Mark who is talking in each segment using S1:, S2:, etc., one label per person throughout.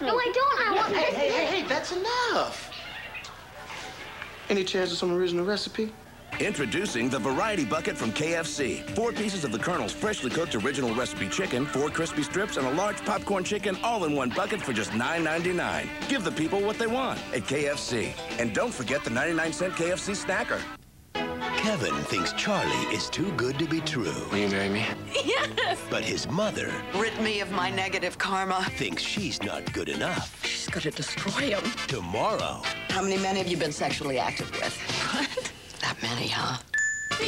S1: No, I don't. I want...
S2: Hey, that's enough. Any chance of some original recipe?
S3: Introducing the Variety Bucket from KFC. 4 pieces of the Colonel's freshly cooked original recipe chicken, 4 crispy strips, and a large popcorn chicken all in one bucket for just $9.99. Give the people what they want at KFC. And don't forget the 99-cent KFC snacker.
S4: Kevin thinks Charlie is too good to be true.
S2: Will you marry me?
S5: Yes!
S4: But his mother...
S5: rid me of my negative karma.
S4: ...thinks she's not good enough.
S5: She's gonna destroy him.
S4: Tomorrow...
S5: How many men have you been sexually active with? What? That many, huh?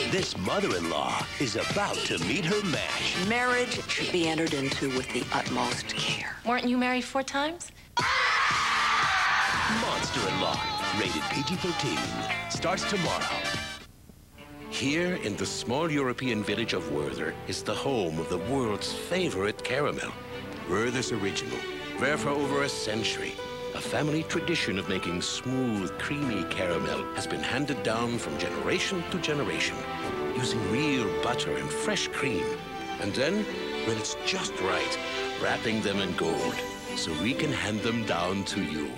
S4: This mother-in-law is about to meet her match.
S5: Marriage should be entered into with the utmost care.
S6: Weren't you married 4 times?
S4: Monster-in-Law. Rated PG-13. Starts tomorrow.
S7: Here in the small European village of Werther is the home of the world's favorite caramel, Werther's Original. Where for over a century, a family tradition of making smooth, creamy caramel has been handed down from generation to generation, using real butter and fresh cream. And then, when it's just right, wrapping them in gold, so we can hand them down to you.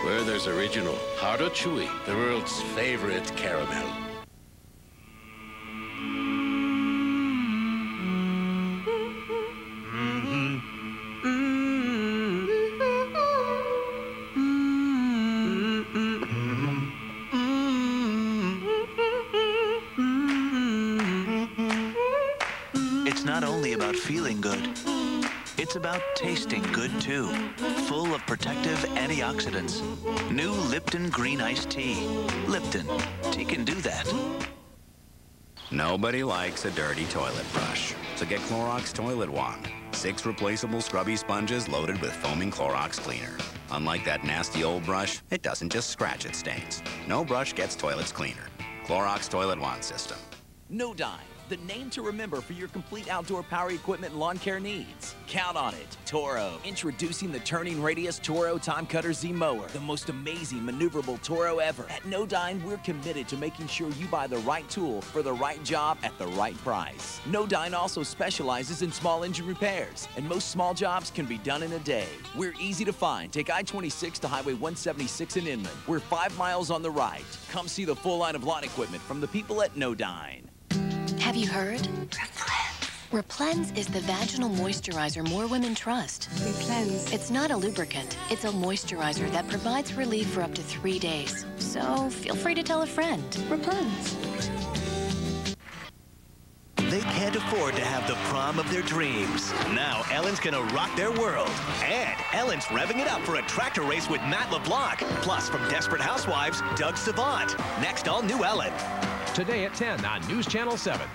S7: Werther's Original, hard or chewy, the world's favorite caramel.
S8: It's not only about feeling good, it's about tasting good too. Full of protective antioxidants. New Lipton Green Iced Tea. Lipton, tea can do that.
S9: Nobody likes a dirty toilet brush, so get Clorox Toilet Wand. 6 replaceable scrubby sponges loaded with foaming Clorox cleaner. Unlike that nasty old brush, it doesn't just scratch its stains. No brush gets toilets cleaner. Clorox Toilet Wand System.
S10: No Dime, the name to remember for your complete outdoor power equipment and lawn care needs. Count on it. Toro. Introducing the turning radius Toro Time Cutter Z Mower, the most amazing maneuverable Toro ever. At No Dime, we're committed to making sure you buy the right tool for the right job at the right price. No Dime also specializes in small engine repairs, and most small jobs can be done in a day. We're easy to find. Take I-26 to Highway 176 in Inman. We're 5 miles on the right. Come see the full line of lawn equipment from the people at No Dime.
S6: Have you heard? Replens is the vaginal moisturizer more women trust.
S11: Replens.
S6: It's not a lubricant. It's a moisturizer that provides relief for up to 3 days. So feel free to tell a friend.
S11: Replens.
S4: They can't afford to have the prom of their dreams. Now Ellen's gonna rock their world. And Ellen's revving it up for a tractor race with Matt LeBlanc. Plus, from Desperate Housewives, Doug Savant. Next, all new Ellen.
S12: Today at 10 on News Channel 7.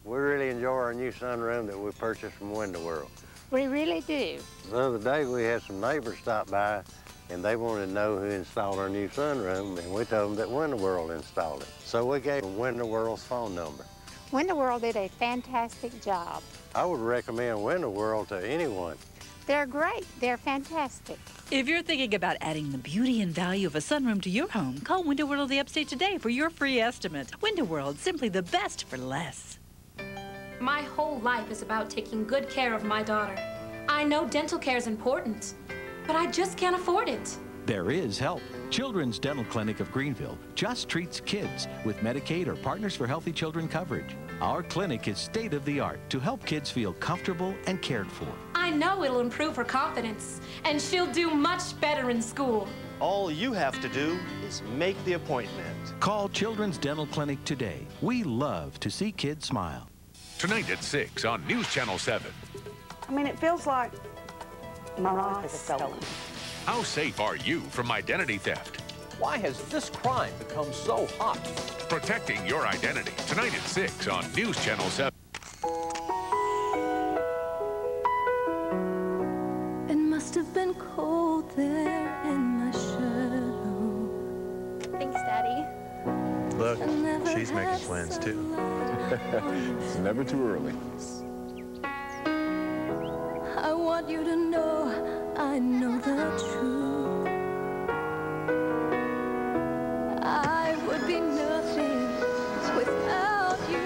S13: We really enjoy our new sunroom that we purchased from Window World.
S11: We really do.
S13: The other day we had some neighbors stop by and they wanted to know who installed our new sunroom, and we told them that Window World installed it. So we gave them Window World's phone number.
S11: Window World did a fantastic job.
S13: I would recommend Window World to anyone.
S11: They're great. They're fantastic.
S14: If you're thinking about adding the beauty and value of a sunroom to your home, call Window World of the Upstate today for your free estimate. Window World, simply the best for less.
S15: My whole life is about taking good care of my daughter. I know dental care is important, but I just can't afford it.
S16: There is help. Children's Dental Clinic of Greenville just treats kids with Medicaid or Partners for Healthy Children coverage. Our clinic is state-of-the-art to help kids feel comfortable and cared for.
S15: I know it'll improve her confidence, and she'll do much better in school.
S17: All you have to do is make the appointment.
S16: Call Children's Dental Clinic today. We love to see kids smile.
S18: Tonight at 6 on News Channel 7.
S11: I mean, it feels like my life is stolen.
S18: How safe are you from identity theft?
S12: Why has this crime become so hot?
S18: Protecting your identity. Tonight at 6 on News Channel 7.
S19: It must have been cold there in my shadow.
S15: Thanks, Daddy.
S17: Look, she's making plans too.
S20: It's never too early.
S19: I want you to know I know the truth. I would be nothing without you.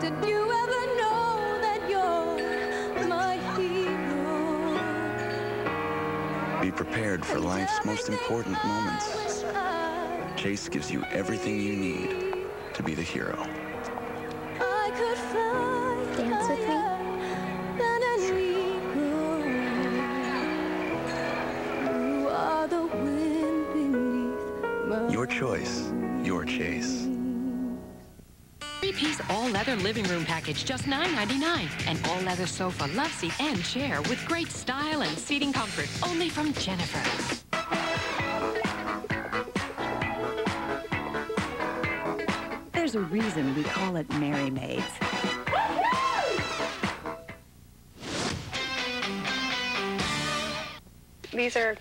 S19: Did you ever know that you're my hero?
S1: Be prepared for life's most important moments. Chase gives you everything you need to be the hero.
S19: I could fly. Dance with me. Than an eagle. You are the wind beneath my...
S1: Your choice, your Chase.
S21: Three-piece all-leather living room package, just $9.99. An all-leather sofa, love seat, and chair with great style and seating comfort, only from Jennifer.
S14: There's a reason we call it Merry Maids.
S22: These are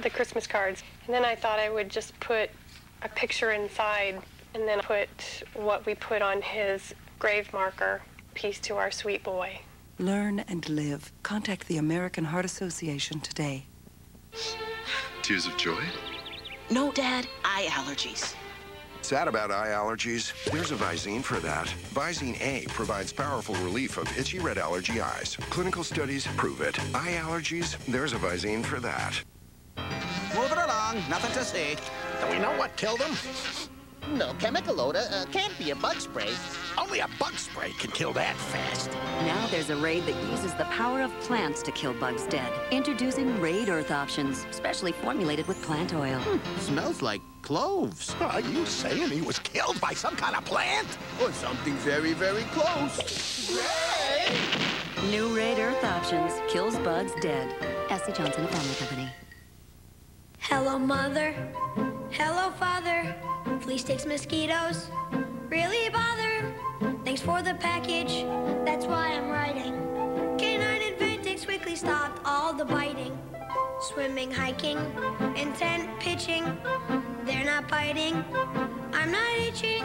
S22: the Christmas cards. And then I thought I would just put a picture inside and then put what we put on his grave marker, peace to our sweet boy.
S23: Learn and live. Contact the American Heart Association today.
S24: Tears of joy?
S25: No, Dad. Eye allergies.
S26: Sad about eye allergies? There's a Visine for that. Visine A provides powerful relief of itchy red allergy eyes. Clinical studies prove it. Eye allergies? There's a Visine for that.
S27: Moving along, nothing to see.
S28: Do we know what killed him? No chemical odor. Can't be a bug spray. Only a bug spray can kill that fast.
S29: Now there's a raid that uses the power of plants to kill bugs dead. Introducing Raid Earth Options, specially formulated with plant oil.
S28: Smells like cloves. Are you saying he was killed by some kind of plant? Or something very, very close? Ray!
S29: New Raid Earth Options kills bugs dead. S.C. Johnson Family Company.
S30: Hello, Mother. Hello, Father. Flea sticks, mosquitoes really bother. Thanks for the package. That's why I'm writing. Canine Advantix quickly stopped all the biting. Swimming, hiking, and tent pitching. They're not biting. I'm not itching.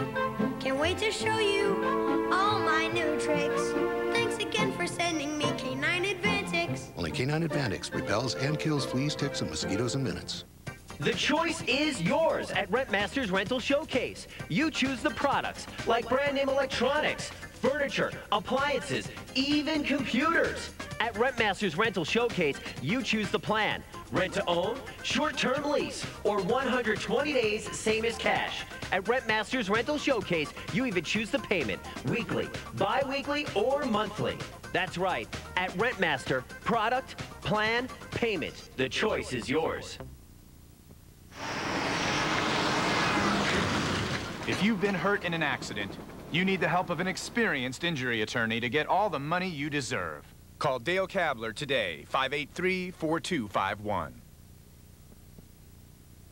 S30: Can't wait to show you all my new tricks. Thanks again for sending me Canine Advantix.
S24: Only Canine Advantix repels and kills fleas, ticks, and mosquitoes in minutes.
S31: The choice is yours at Rentmaster's Rental Showcase. You choose the products like brand name electronics, furniture, appliances, even computers. At Rentmaster's Rental Showcase, you choose the plan. Rent to own, short-term lease, or 120 days, same as cash. At Rentmaster's Rental Showcase, you even choose the payment, weekly, bi-weekly, or monthly. That's right, at Rentmaster, product, plan, payment. The choice is yours.
S32: If you've been hurt in an accident, you need the help of an experienced injury attorney to get all the money you deserve. Call Dale Kabler today, 583-4251.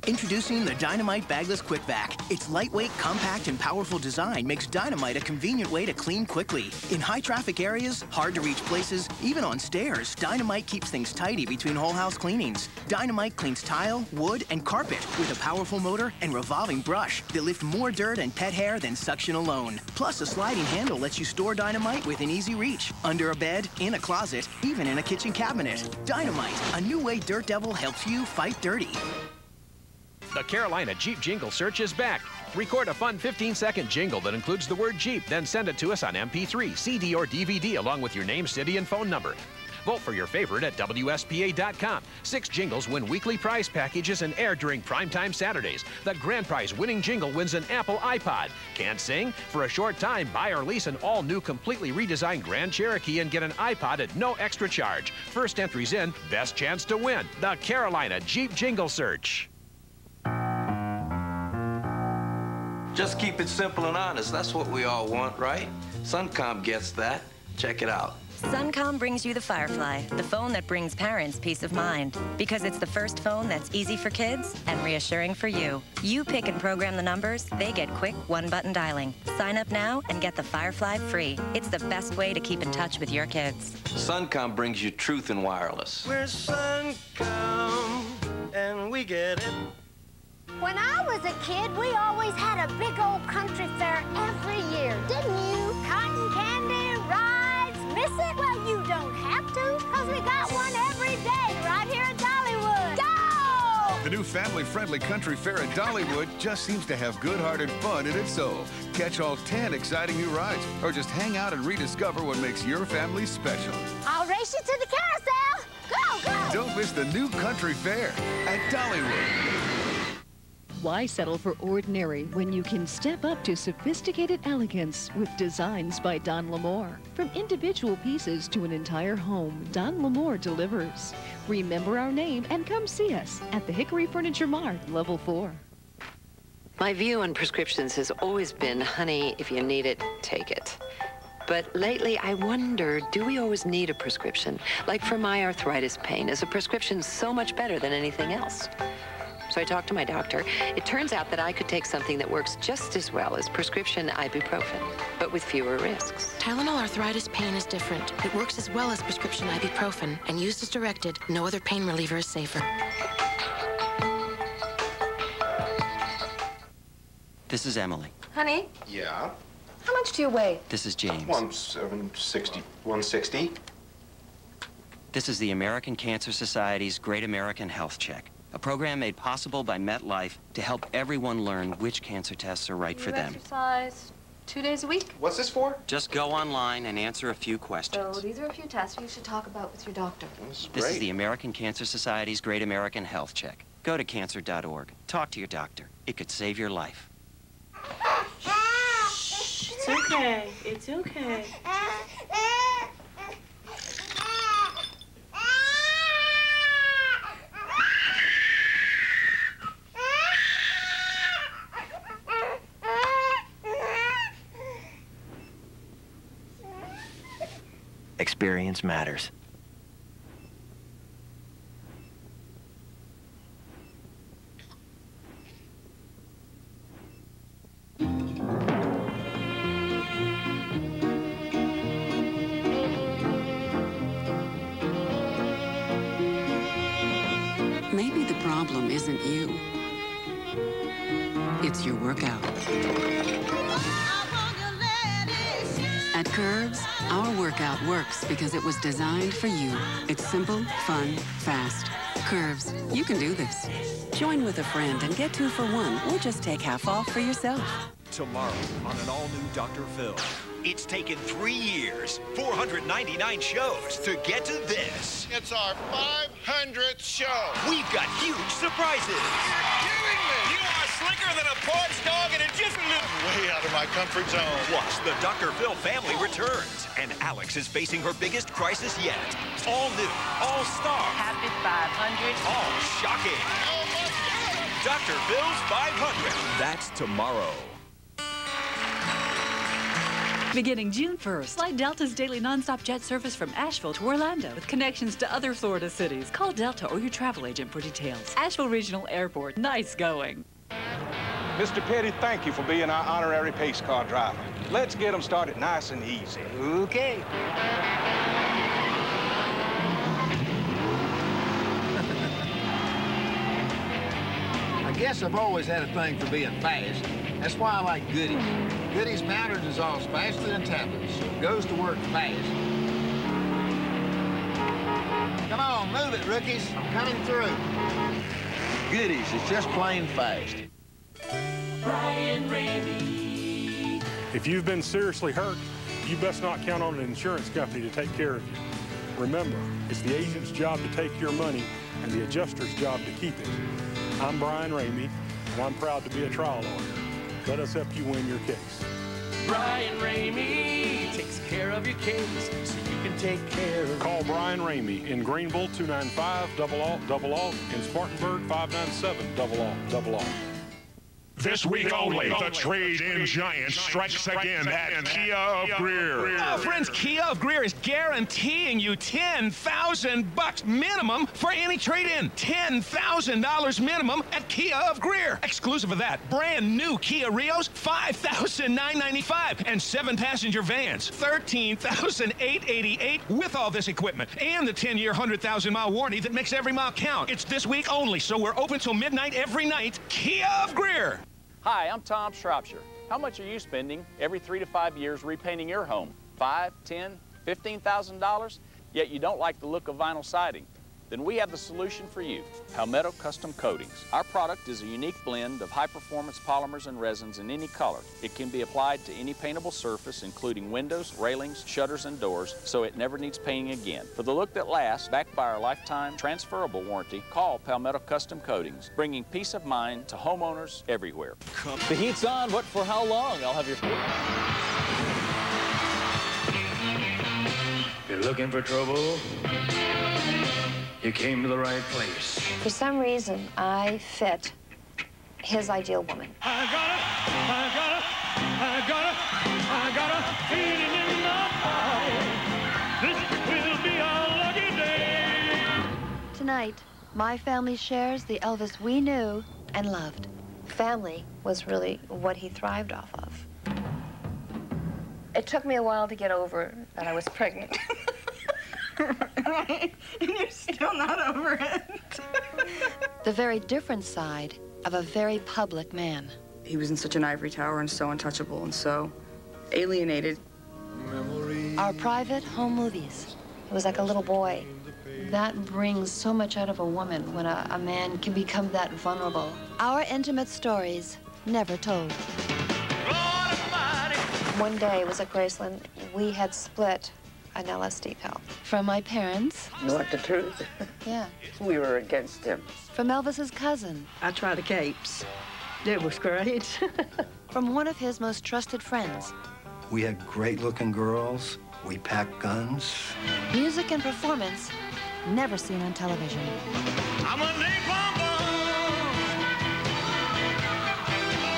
S33: Introducing the Dynamite Bagless Quick Vac. Its lightweight, compact, and powerful design makes Dynamite a convenient way to clean quickly. In high-traffic areas, hard-to-reach places, even on stairs, Dynamite keeps things tidy between whole house cleanings. Dynamite cleans tile, wood, and carpet with a powerful motor and revolving brush that lift more dirt and pet hair than suction alone. Plus, a sliding handle lets you store Dynamite within easy reach, under a bed, in a closet, even in a kitchen cabinet. Dynamite, a new way Dirt Devil helps you fight dirty.
S12: The Carolina Jeep Jingle Search is back. Record a fun 15-second jingle that includes the word Jeep, then send it to us on MP3, CD, or DVD along with your name, city, and phone number. Vote for your favorite at WSPA.com. 6 jingles win weekly prize packages and air during primetime Saturdays. The grand prize winning jingle wins an Apple iPod. Can't sing? For a short time, buy or lease an all-new, completely redesigned Grand Cherokee and get an iPod at no extra charge. First entries in, best chance to win. The Carolina Jeep Jingle Search.
S34: Just keep it simple and honest. That's what we all want, right? Suncom gets that. Check it out.
S35: Suncom brings you the Firefly, the phone that brings parents peace of mind. Because it's the first phone that's easy for kids and reassuring for you. You pick and program the numbers, they get quick one-button dialing. Sign up now and get the Firefly free. It's the best way to keep in touch with your kids.
S34: Suncom brings you truth in wireless.
S36: We're Suncom, and we get it.
S37: When I was a kid, we always had a big old country fair every year, didn't you? Cotton candy, rides, miss it? Well, you don't have to, because we got one every day right here at Dollywood. Go!
S38: The new family-friendly country fair at Dollywood just seems to have good-hearted fun in its soul. Catch all 10 exciting new rides, or just hang out and rediscover what makes your family special.
S37: I'll race you to the carousel. Go! go!
S38: Don't miss the new country fair at Dollywood.
S1: Why settle for ordinary when you can step up to sophisticated elegance with designs by Don Lamore? From individual pieces to an entire home, Don Lamore delivers. Remember our name and come see us at the Hickory Furniture Mart, Level 4.
S2: My view on prescriptions has always been, honey, if you need it, take it. But lately, I wonder, do we always need a prescription? Like for my arthritis pain, is a prescription so much better than anything else? So I talked to my doctor. It turns out that I could take something that works just as well as prescription ibuprofen, but with fewer risks.
S21: Tylenol arthritis pain is different. It works as well as prescription ibuprofen, and used as directed, no other pain reliever is safer.
S3: This is Emily.
S4: Honey?
S34: Yeah?
S4: How much do you weigh?
S3: This is James.
S34: 160.
S3: This is the American Cancer Society's Great American Health Check, a program made possible by MetLife to help everyone learn which cancer tests are right for them.
S4: Exercise 2 days a week?
S34: What's this for?
S3: Just go online and answer a few questions.
S4: So these are a few tests you should talk about with your doctor.
S3: This is the American Cancer Society's Great American Health Check. Go to cancer.org. Talk to your doctor. It could save your life.
S4: It's okay. It's okay.
S31: Experience matters.
S5: Maybe the problem isn't you. It's your workout. At Curves, our workout works because it was designed for you. It's simple, fun, fast. Curves, you can do this. Join with a friend and get 2 for 1, or just take half off for yourself.
S6: Tomorrow on an all-new Dr. Phil. It's taken 3 years, 499 shows to get to this.
S7: It's our 500th show.
S6: We've got huge surprises.
S7: You're kidding me.
S6: You are slicker than a porch dog and it just
S7: way out of my comfort zone.
S6: Plus, the Dr. Phil family returns, and Alex is facing her biggest crisis yet. All new, all star.
S4: Happy 500.
S6: All shocking.
S7: Oh, my God.
S6: Dr. Phil's 500. That's tomorrow.
S14: Beginning June 1st, fly Delta's daily nonstop jet service from Asheville to Orlando with connections to other Florida cities. Call Delta or your travel agent for details. Asheville Regional Airport. Nice going.
S8: Mr. Petty, thank you for being our honorary pace car driver. Let's get them started nice and easy.
S28: Okay. I guess I've always had a thing for being fast. That's why I like Goodies. Goodies powder dissolves faster than tablets, so it goes to work fast. Come on, move it, rookies. I'm coming through. Goodies is just plain fast.
S9: Brian Ramey.
S10: If you've been seriously hurt, you best not count on an insurance company to take care of you. Remember, it's the agent's job to take your money and the adjuster's job to keep it. I'm Brian Ramey, and I'm proud to be a trial lawyer. Let us help you win your case.
S9: Brian Ramey takes care of your case so you can take care of it.
S10: Call Brian Ramey in Greenville, 295-0000, in Spartanburg, 597-0000.
S11: This week only, the trade-in giant strikes again at Kia of Greer.
S31: Friends, Kia of Greer is guaranteeing you $10,000 minimum for any trade-in. $10,000 minimum at Kia of Greer. Exclusive of that, brand new Kia Rios, $5,995, and 7-passenger vans, $13,888 with all this equipment, and the 10-year, 100,000-mile warranty that makes every mile count. It's this week only, so we're open till midnight every night. Kia of Greer.
S13: Hi, I'm Tom Shropshire. How much are you spending every 3 to 5 years repainting your home? $5,000, $10,000, $15,000? Yet you don't like the look of vinyl siding. then we have the solution for you, Palmetto Custom Coatings. Our product is a unique blend of high-performance polymers and resins in any color. It can be applied to any paintable surface, including windows, railings, shutters, and doors, so it never needs painting again. For the look that lasts, backed by our lifetime transferable warranty, call Palmetto Custom Coatings, bringing peace of mind to homeowners everywhere.
S12: The heat's on, but for how long? I'll have your...
S15: You're looking for trouble? You came to the right place.
S4: For some reason, I fit his ideal woman.
S9: I got a feeling in my heart. This will be our lucky day.
S4: Tonight, my family shares the Elvis we knew and loved. Family was really what he thrived off of. It took me a while to get over that I was pregnant.
S16: Right? And you're still not over it.
S4: The very different side of a very public man.
S16: He was in such an ivory tower and so untouchable and so alienated.
S4: Our private home movies. It was like a little boy. That brings so much out of a woman when a man can become that vulnerable. Our intimate stories never told. One day, it was at Graceland, we had split an LSD pill. From my parents.
S17: You want the truth?
S4: Yeah.
S17: We were against him.
S4: From Elvis's cousin.
S16: I tried the capes. It was great.
S4: From one of his most trusted friends.
S18: We had great-looking girls. We packed guns.
S4: Music and performance never seen on television.
S9: I'm a napalm bomb,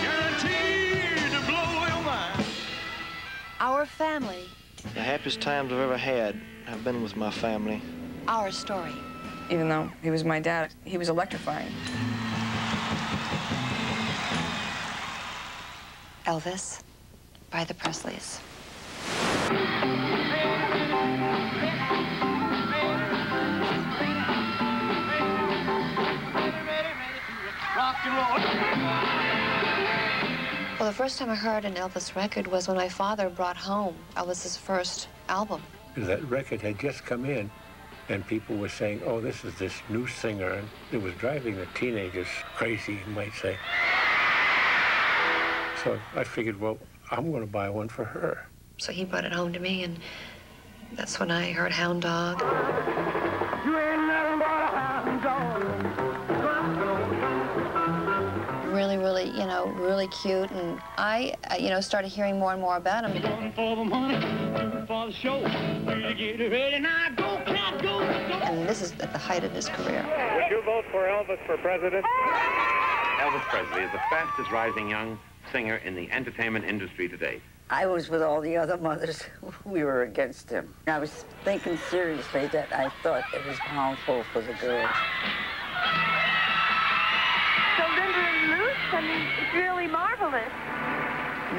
S9: guaranteed to blow your mind.
S4: Our family.
S19: The happiest times I've ever had have been with my family.
S4: Our story.
S16: Even though he was my dad, he was electrifying.
S4: Elvis by the Presleys.
S9: Rock and roll.
S4: Well, the first time I heard an Elvis record was when my father brought home Elvis's first album.
S10: That record had just come in, and people were saying, oh, this is this new singer, and it was driving the teenagers crazy, you might say. So I figured, well, I'm going to buy one for her.
S4: So he brought it home to me, and that's when I heard Hound Dog.
S9: You ain't nothing but a hound dog.
S4: Really, really cute, and I, started hearing more and more about him.
S9: For the money, for the show, get ready now, go, cat, go.
S4: And this is at the height of his career.
S20: Would you vote for Elvis for president?
S22: Elvis Presley is the fastest rising young singer in the entertainment industry today.
S17: I was with all the other mothers. We were against him. I was thinking seriously that I thought it was harmful for the girls.
S23: So Linda and Luce, I mean, it's really marvelous.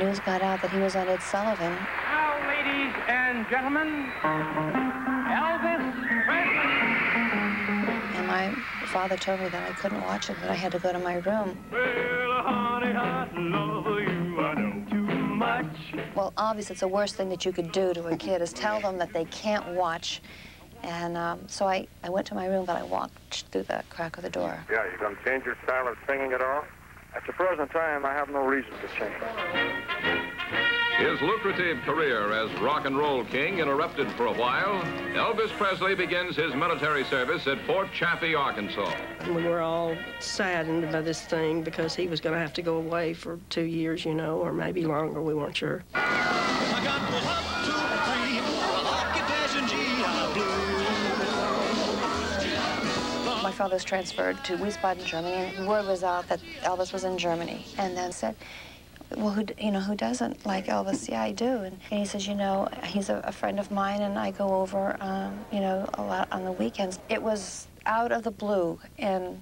S4: News got out that he was on Ed Sullivan.
S9: Now, ladies and gentlemen, Elvis Presley.
S4: And my father told me that I couldn't watch it, that I had to go to my room.
S9: Well, honey, I love you, I know too much.
S4: Well, obviously, it's the worst thing that you could do to a kid is tell them that they can't watch. And so I went to my room, but I walked through the crack of the door.
S24: Yeah, you gonna change your style of singing at all? At the present time, I have no reason to change.
S25: His lucrative career as rock and roll king interrupted for a while, Elvis Presley begins his military service at Fort Chaffee, Arkansas.
S16: We were all saddened by this thing because he was going to have to go away for 2 years, or maybe longer. We weren't sure.
S9: I got the 1, 2, 3, rocket dash blue.
S4: My father's transferred to Wiesbaden, Germany, and word was out that Elvis was in Germany. And then said, well, who doesn't like Elvis? Yeah, I do. And he says, he's a friend of mine, and I go over, a lot on the weekends. It was out of the blue, and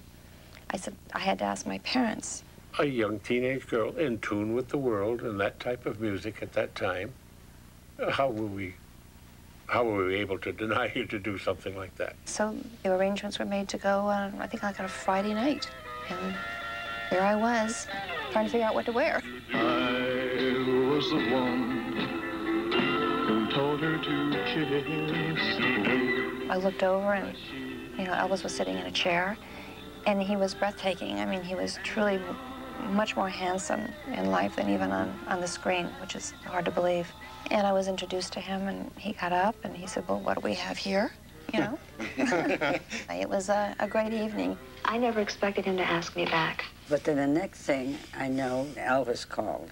S4: I said, I had to ask my parents.
S10: A young teenage girl in tune with the world and that type of music at that time. How were we able to deny you to do something like that?
S4: So the arrangements were made to go, I think, like on a Friday night. And there I was, trying to figure out what to wear.
S9: I was the one who told her to kiss.
S4: I looked over, and You know, Elvis was sitting in a chair, and he was breathtaking. I mean, he was truly much more handsome in life than even on the screen, which is hard to believe. And I was introduced to him, and he got up, and he said, well, what do we have here? You know? It was a great evening. I never expected him to ask me back.
S17: But then the next thing I know, Elvis called,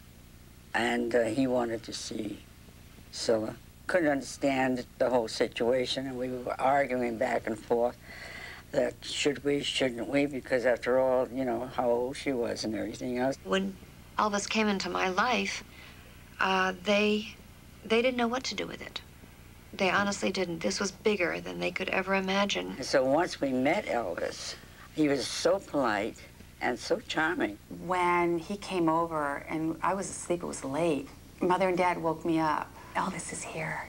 S17: and he wanted to see Scylla. Couldn't understand the whole situation, and we were arguing back and forth that should we, shouldn't we, because after all, you know, how old she was and everything else.
S4: When Elvis came into my life, they didn't know what to do with it. They honestly didn't. This was bigger than they could ever imagine.
S17: So once we met Elvis, he was so polite and so charming.
S1: When he came over and I was asleep, it was late, Mother and Dad woke me up. Elvis is here.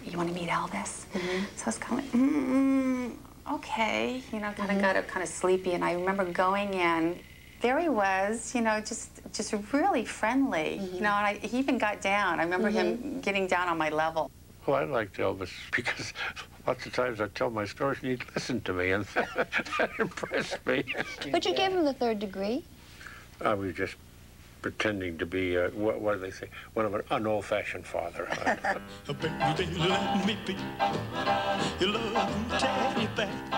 S1: You want to meet Elvis? Mm-hmm. So I was kind of like, okay, you know, got up kind of sleepy, and I remember going in. There he was, you know, just really friendly. You know, and he even got down. I remember him getting down on my level.
S2: Well, I liked Elvis because lots of times I'd tell my stories and he'd listen to me, and that impressed me.
S4: But you gave him the 3rd degree.
S2: I was just pretending to be, what do they say, an old-fashioned father.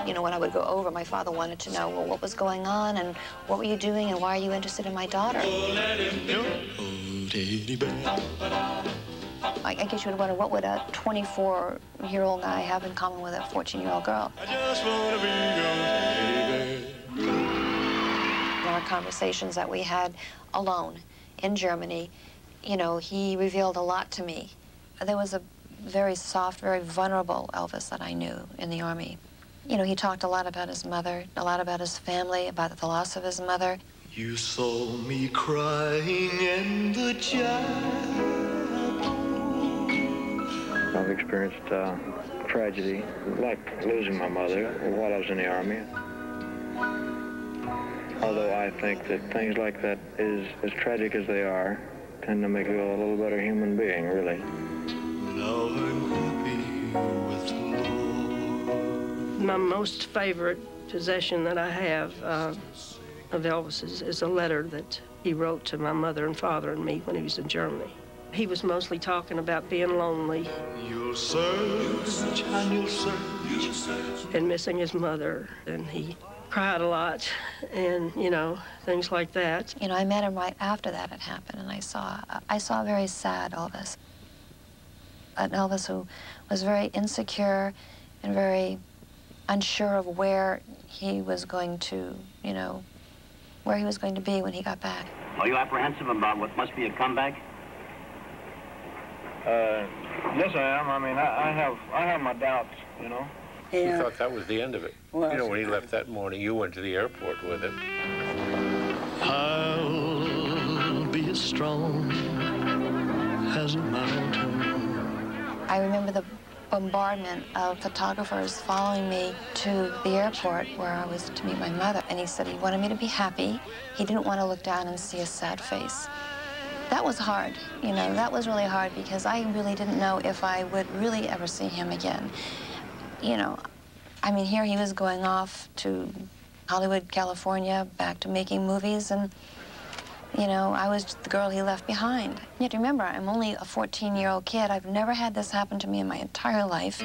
S4: You know, when I would go over, my father wanted to know, well, what was going on, and what were you doing, and why are you interested in my daughter? I guess you would wonder, what would a 24-year-old guy have in common with a 14-year-old girl? I just wanna be yours, baby. Our conversations that we had alone in Germany, you know, he revealed a lot to me. There was a very soft, very vulnerable Elvis that I knew in the Army. You know, he talked a lot about his mother, a lot about his family, about the loss of his mother.
S3: You saw me crying in the chapel.
S5: I've experienced tragedy, like losing my mother while I was in the Army. Although I think that things like that, as tragic as they are, tend to make you a little better human being, really.
S3: Now I'm happy with the Lord.
S16: My most favorite possession that I have of Elvis's is a letter that he wrote to my mother and father and me when he was in Germany. He was mostly talking about being lonely.
S3: You'll search and you'll search.
S16: And missing his mother, and he cried a lot, and, you know, things like that.
S4: You know, I met him right after that had happened, and I saw a very sad Elvis. An Elvis who was very insecure and very unsure of where he was going to, you know, where he was going to be when he got back.
S6: Are you apprehensive about what must be a comeback?
S5: Yes, I am. I mean, I have my doubts, you know.
S2: Yeah. We thought that was the end of it. Well, you know, when he left that morning, you went to the airport with him.
S3: I'll be as strong as a mountain.
S4: I remember the bombardment of photographers following me to the airport where I was to meet my mother. And he said he wanted me to be happy. He didn't want to look down and see a sad face. That was hard, you know, that was really hard because I really didn't know if I would really ever see him again. You know, I mean, here he was going off to Hollywood, California, back to making movies, and, you know, I was the girl he left behind. You have to remember, I'm only a 14-year-old kid. I've never had this happen to me in my entire life.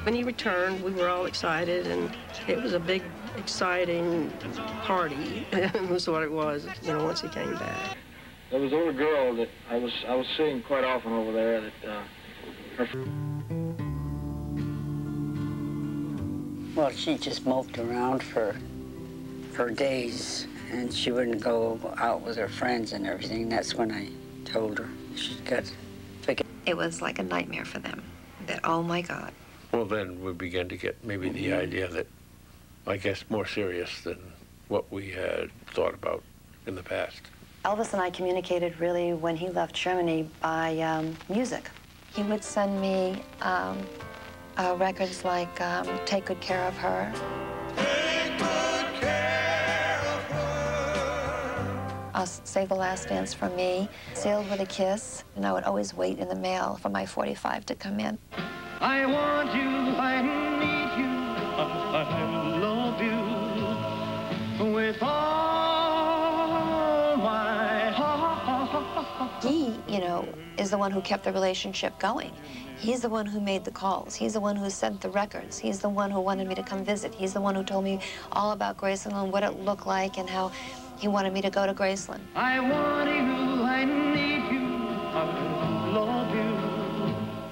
S16: When he returned, we were all excited, and it was a big, exciting party. Was what it was, you know, once he came back.
S5: There was a little girl that I was seeing quite often over there that
S17: Well, she just moped around for days, and she wouldn't go out with her friends and everything. That's when I told her she'd got to figure.
S4: It was like a nightmare for them, that, oh my God.
S2: Well, then we began to get maybe the idea that, I guess, more serious than what we had thought about in the past.
S4: Elvis and I communicated really when he left Germany by music. He would send me records like Take Good Care of Her. Take good care of her. I'll Save the Last Dance for Me, Sealed with a Kiss, and I would always wait in the mail for my 45 to come in.
S15: I want you, I need you, I love you with all my heart.
S4: He, you know, is the one who kept the relationship going. He's the one who made the calls. He's the one who sent the records. He's the one who wanted me to come visit. He's the one who told me all about Graceland and what it looked like and how he wanted me to go to Graceland.
S15: I want you, I need you, I love you.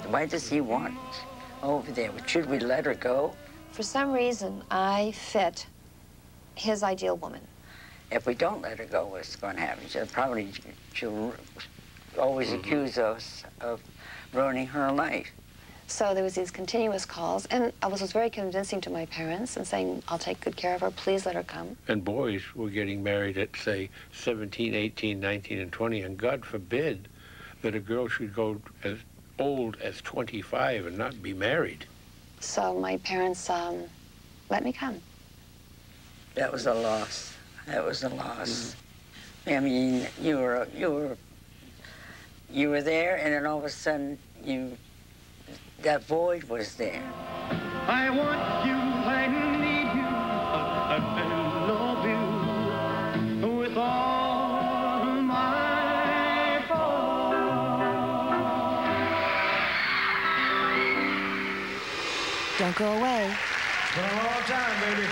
S17: Why does he want over there? Should we let her go?
S4: For some reason, I fit his ideal woman.
S17: If we don't let her go, what's going to happen? She'll always accuse us of ruining her life.
S4: So there was these continuous calls, and Elvis was very convincing to my parents and saying, I'll take good care of her, please let her come.
S2: And boys were getting married at, say, 17, 18, 19, and 20, and God forbid that a girl should go as old as 25 and not be married.
S4: So my parents let me come.
S17: That was a loss. That was a loss. I mean, you were there, and then all of a sudden, that void was there.
S15: I want you, I need you, I love you with all my heart.
S7: Don't go away.
S15: It's been a long time, baby.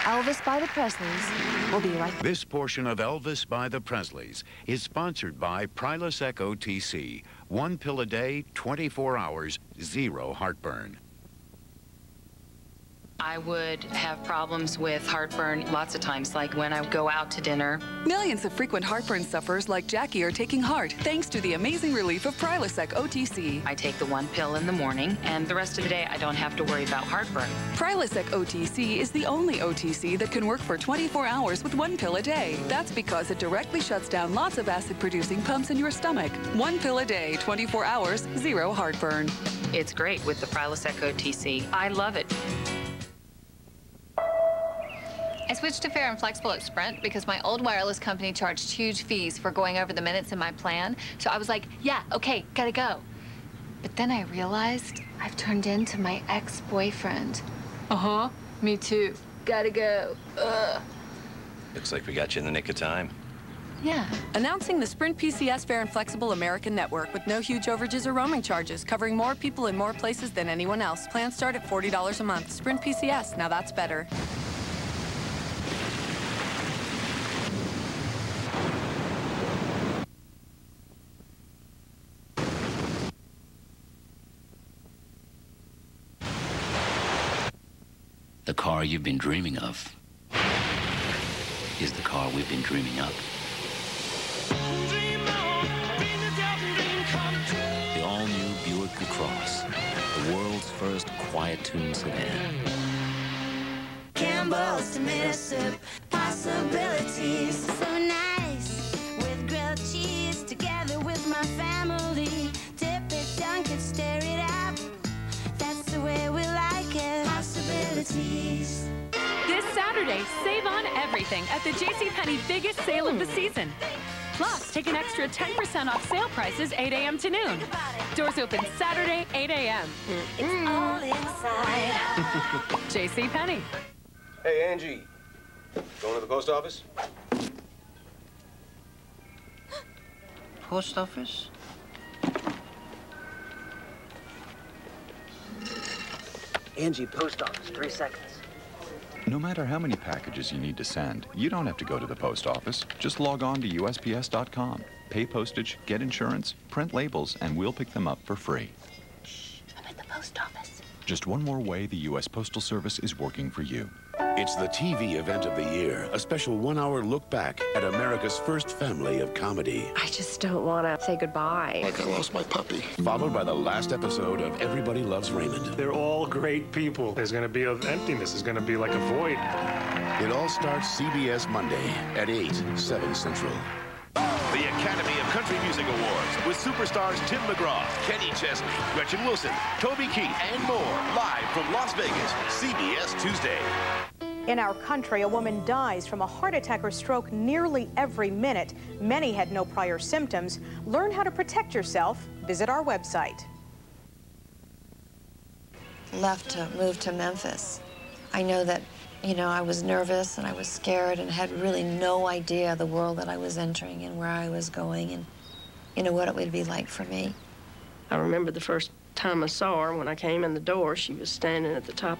S7: Elvis by the Presleys. We'll be right back.
S8: This portion of Elvis by the Presleys is sponsored by Presleys OTC. 1 pill a day, 24 hours, 0 heartburn.
S11: I would have problems with heartburn lots of times, like when I go out to dinner.
S14: Millions of frequent heartburn sufferers like Jackie are taking heart thanks to the amazing relief of Presleys OTC.
S11: I take the 1 pill in the morning, and the rest of the day I don't have to worry about heartburn.
S14: Presleys OTC is the only OTC that can work for 24 hours with 1 pill a day. That's because it directly shuts down lots of acid-producing pumps in your stomach. 1 pill a day, 24 hours, 0 heartburn.
S11: It's great with the Presleys OTC. I love it.
S21: I switched to Fair and Flexible at Sprint because my old wireless company charged huge fees for going over the minutes in my plan. So I was like, yeah, okay, gotta go. But then I realized I've turned into my ex-boyfriend. Uh-huh, me too. Gotta go. Ugh.
S26: Looks like we got you in the nick of time.
S21: Yeah.
S14: Announcing the Sprint PCS Fair and Flexible American Network with no huge overages or roaming charges, covering more people in more places than anyone else. Plans start at $40 a month. Sprint PCS, now that's better.
S27: The car you've been dreaming of is the car we've been dreaming up. The all-new Buick LaCrosse, the world's first quiet-tuned sedan.
S28: Campbell's tomato soup, possibilities. So nice with grilled cheese, together with my family. Dip it, dunk it, stir it up. That's the way we like it. Possibilities.
S29: This Saturday, save on everything at the JCPenney biggest sale of the season. Plus, take an extra 10% off sale prices 8 a.m. to noon. Doors open Saturday, 8 a.m.
S28: It's all inside.
S29: JCPenney.
S30: Hey, Angie. Going to the post office?
S17: Post office?
S31: Angie, post office, 3 seconds.
S32: No matter how many packages you need to send, you don't have to go to the post office. Just log on to USPS.com. Pay postage, get insurance, print labels, and we'll pick them up for free.
S28: Shh, I'm at the post office.
S32: Just one more way the U.S. Postal Service is working for you.
S33: It's the TV event of the year, a special 1-hour look back at America's first family of comedy.
S34: I just don't want to say goodbye.
S33: Like I lost my puppy. Followed by the last episode of Everybody Loves Raymond.
S10: They're all great people. There's going to be an emptiness. There's going to be like a void.
S33: It all starts CBS Monday at 8, 7 Central.
S35: The Academy of Country Music Awards with superstars Tim McGraw, Kenny Chesney, Gretchen Wilson, Toby Keith, and more, live from Las Vegas, CBS Tuesday.
S36: In our country, a woman dies from a heart attack or stroke nearly every minute. Many had no prior symptoms. Learn how to protect yourself. Visit our website.
S4: left to move to Memphis, I know that, you know, I was nervous and I was scared and had really no idea the world that I was entering and where I was going and, you know, what it would be like for me.
S1: I remember the first time I saw her when I came in the door, she was standing at the top.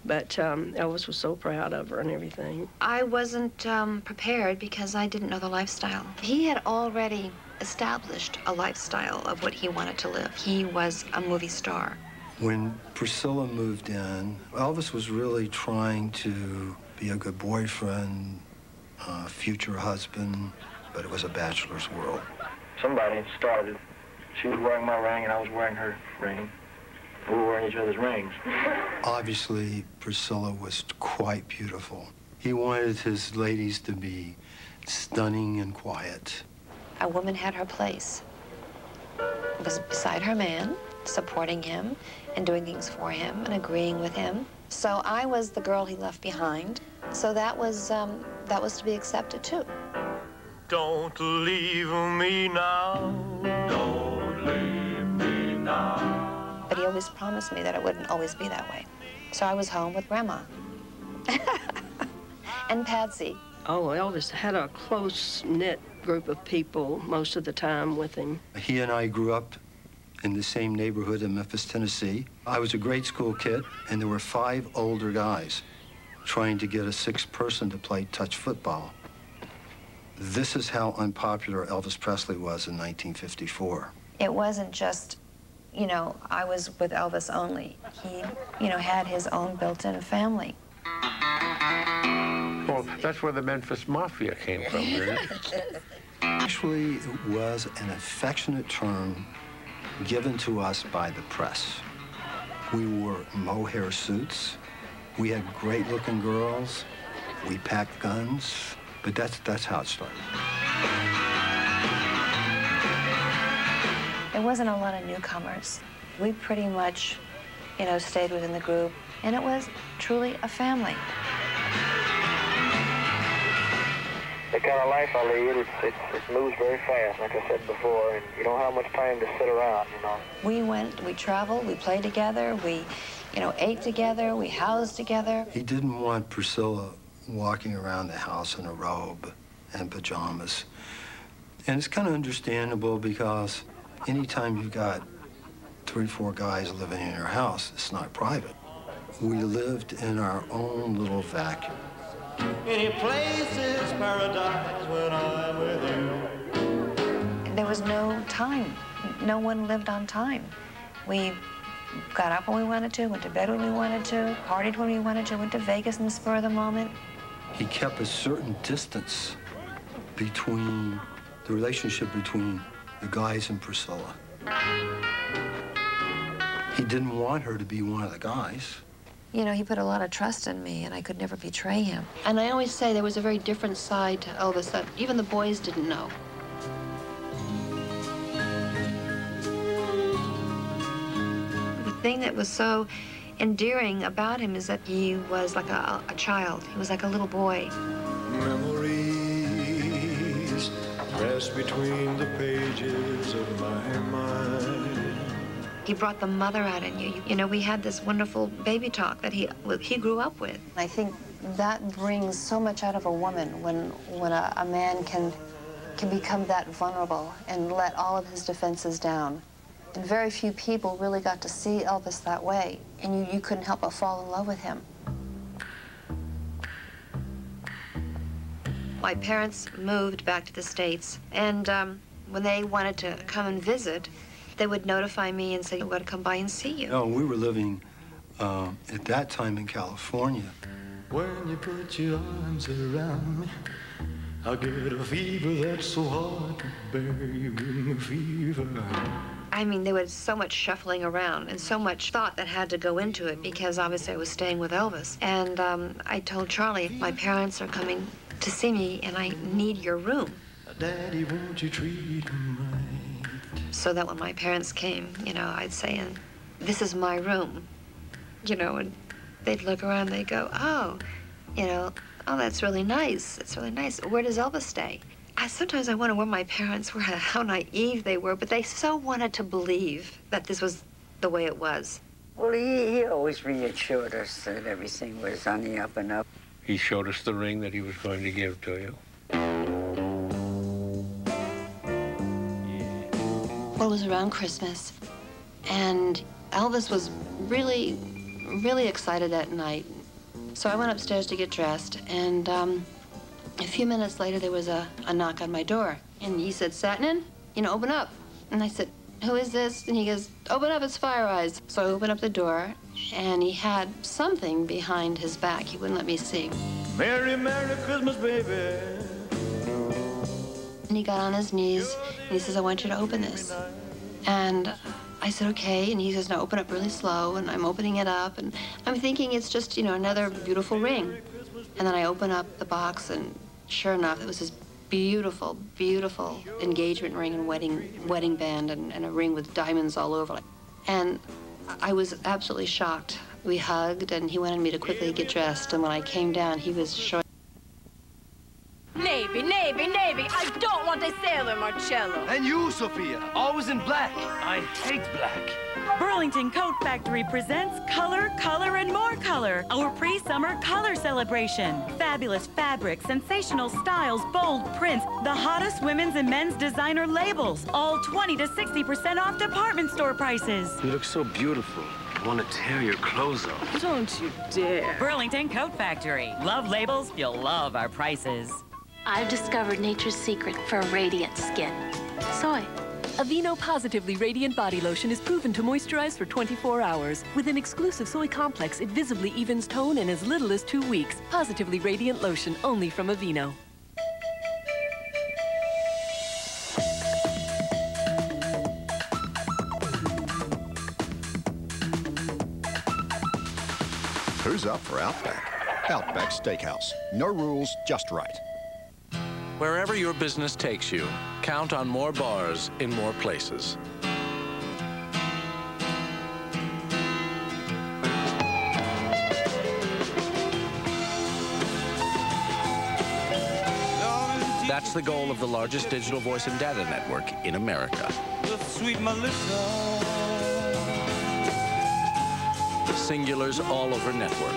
S1: But Elvis was so proud of her and everything.
S4: I wasn't prepared because I didn't know the lifestyle. He had already established a lifestyle of what he wanted to live. He was a movie star.
S2: When Priscilla moved in, Elvis was really trying to be a good boyfriend, future husband, but it was a bachelor's world.
S31: Somebody started. She was wearing my ring and I was wearing her ring. We were wearing each other's rings.
S2: Obviously, Priscilla was quite beautiful. He wanted his ladies to be stunning and quiet.
S4: A woman had her place. Was beside her man, supporting him and doing things for him and agreeing with him. So I was the girl he left behind. So that was to be accepted too.
S15: Don't leave me now. Don't leave me now.
S4: But he always promised me that it wouldn't always be that way. So I was home with Grandma. And Patsy.
S1: Oh, Elvis had a close-knit group of people most of the time with him.
S2: He and I grew up in the same neighborhood in Memphis, Tennessee. I was a grade school kid, and there were 5 older guys trying to get a 6th person to play touch football. This is how unpopular Elvis Presley was in 1954.
S4: It wasn't just, you know, I was with Elvis only. He, you know, had his own built-in family.
S3: Well, that's where the Memphis Mafia came from, isn't it?
S2: Actually, it was an affectionate term given to us by the press. We wore mohair suits. We had great-looking girls. We packed guns. But that's how it started.
S4: There wasn't a lot of newcomers. We pretty much, you know, stayed within the group, and it was truly a family.
S31: The kind of life I lead, it moves very fast, like I said before, and you don't have much time to sit around, you know.
S4: We traveled, we played together, we, you know, ate together, we housed together.
S2: He didn't want Priscilla walking around the house in a robe and pajamas. And it's kind of understandable because anytime you've got 3 or 4 guys living in your house, it's not private. We lived in our own little vacuum.
S15: Any place is paradise when I'm with you.
S4: There was no time. No one lived on time. We got up when we wanted to, went to bed when we wanted to, partied when we wanted to, went to Vegas in the spur of the moment.
S2: He kept a certain distance between the relationship between the guys and Priscilla. He didn't want her to be one of the guys.
S4: You know, he put a lot of trust in me, and I could never betray him. And I always say there was a very different side to Elvis that even the boys didn't know. The thing that was so endearing about him is that he was like a child. He was like a little boy.
S15: Memories press between the pages of my mind.
S4: He brought the mother out in you. You know, we had this wonderful baby talk that he grew up with. I think that brings so much out of a woman when a man can become that vulnerable and let all of his defenses down. And very few people really got to see Elvis that way, and you couldn't help but fall in love with him. My parents moved back to the States, and when they wanted to come and visit, they would notify me and say, we're going to come by and see you.
S2: No, we were living at that time in California.
S15: When you put your arms around me, I get a fever that's so hard to bear. You give me fever.
S4: I mean, there was so much shuffling around and so much thought that had to go into it because obviously I was staying with Elvis. And I told Charlie, my parents are coming to see me and I need your room.
S15: Daddy, won't you treat them right?
S4: So that when my parents came, you know, I'd say, and this is my room, you know, and they'd look around and they'd go, oh, you know, oh, that's really nice. It's really nice. Where does Elvis stay? Sometimes I wonder where my parents were, how naive they were, but they so wanted to believe that this was the way it was.
S17: Well, he always reassured us that everything was on the up and up.
S3: He showed us the ring that he was going to give to you.
S4: Well, it was around Christmas, and Elvis was really, really excited that night. So I went upstairs to get dressed, and a few minutes later, there was a knock on my door. And he said, Satnin, open up. And I said, who is this? And he goes, open up, it's Fire Eyes. So I opened up the door, and he had something behind his back. He wouldn't let me see.
S15: Merry, Merry Christmas, baby.
S4: And he got on his knees, and he says, I want you to open this. And I said, okay. And he says, now open up really slow. And I'm opening it up, and I'm thinking it's just, another beautiful ring. And then I open up the box, and sure enough, it was this beautiful, beautiful engagement ring and wedding band and a ring with diamonds all over. And I was absolutely shocked. We hugged, and he wanted me to quickly get dressed. And when I came down, he was showing.
S5: Navy, Navy, Navy. I don't want a sailor, Marcello.
S6: And you, Sophia, always in black. I hate black.
S29: Burlington Coat Factory presents Color, Color, and More Color, our pre-summer color celebration. Fabulous fabrics, sensational styles, bold prints, the hottest women's and men's designer labels, all 20 to 60% off department store prices.
S6: You look so beautiful. I want to tear your clothes off.
S29: Don't you dare. Burlington Coat Factory. Love labels, you'll love our prices.
S7: I've discovered nature's secret for radiant skin. Soy.
S8: Aveeno Positively Radiant Body Lotion is proven to moisturize for 24 hours. With an exclusive soy complex, it visibly evens tone in as little as 2 weeks. Positively Radiant Lotion, only from Aveeno.
S9: Who's up for Outback? Outback Steakhouse. No rules, just right.
S3: Wherever your business takes you, count on more bars in more places. That's the goal of the largest digital voice and data network in America.
S15: Sweet Melissa.
S3: Singulars all over network.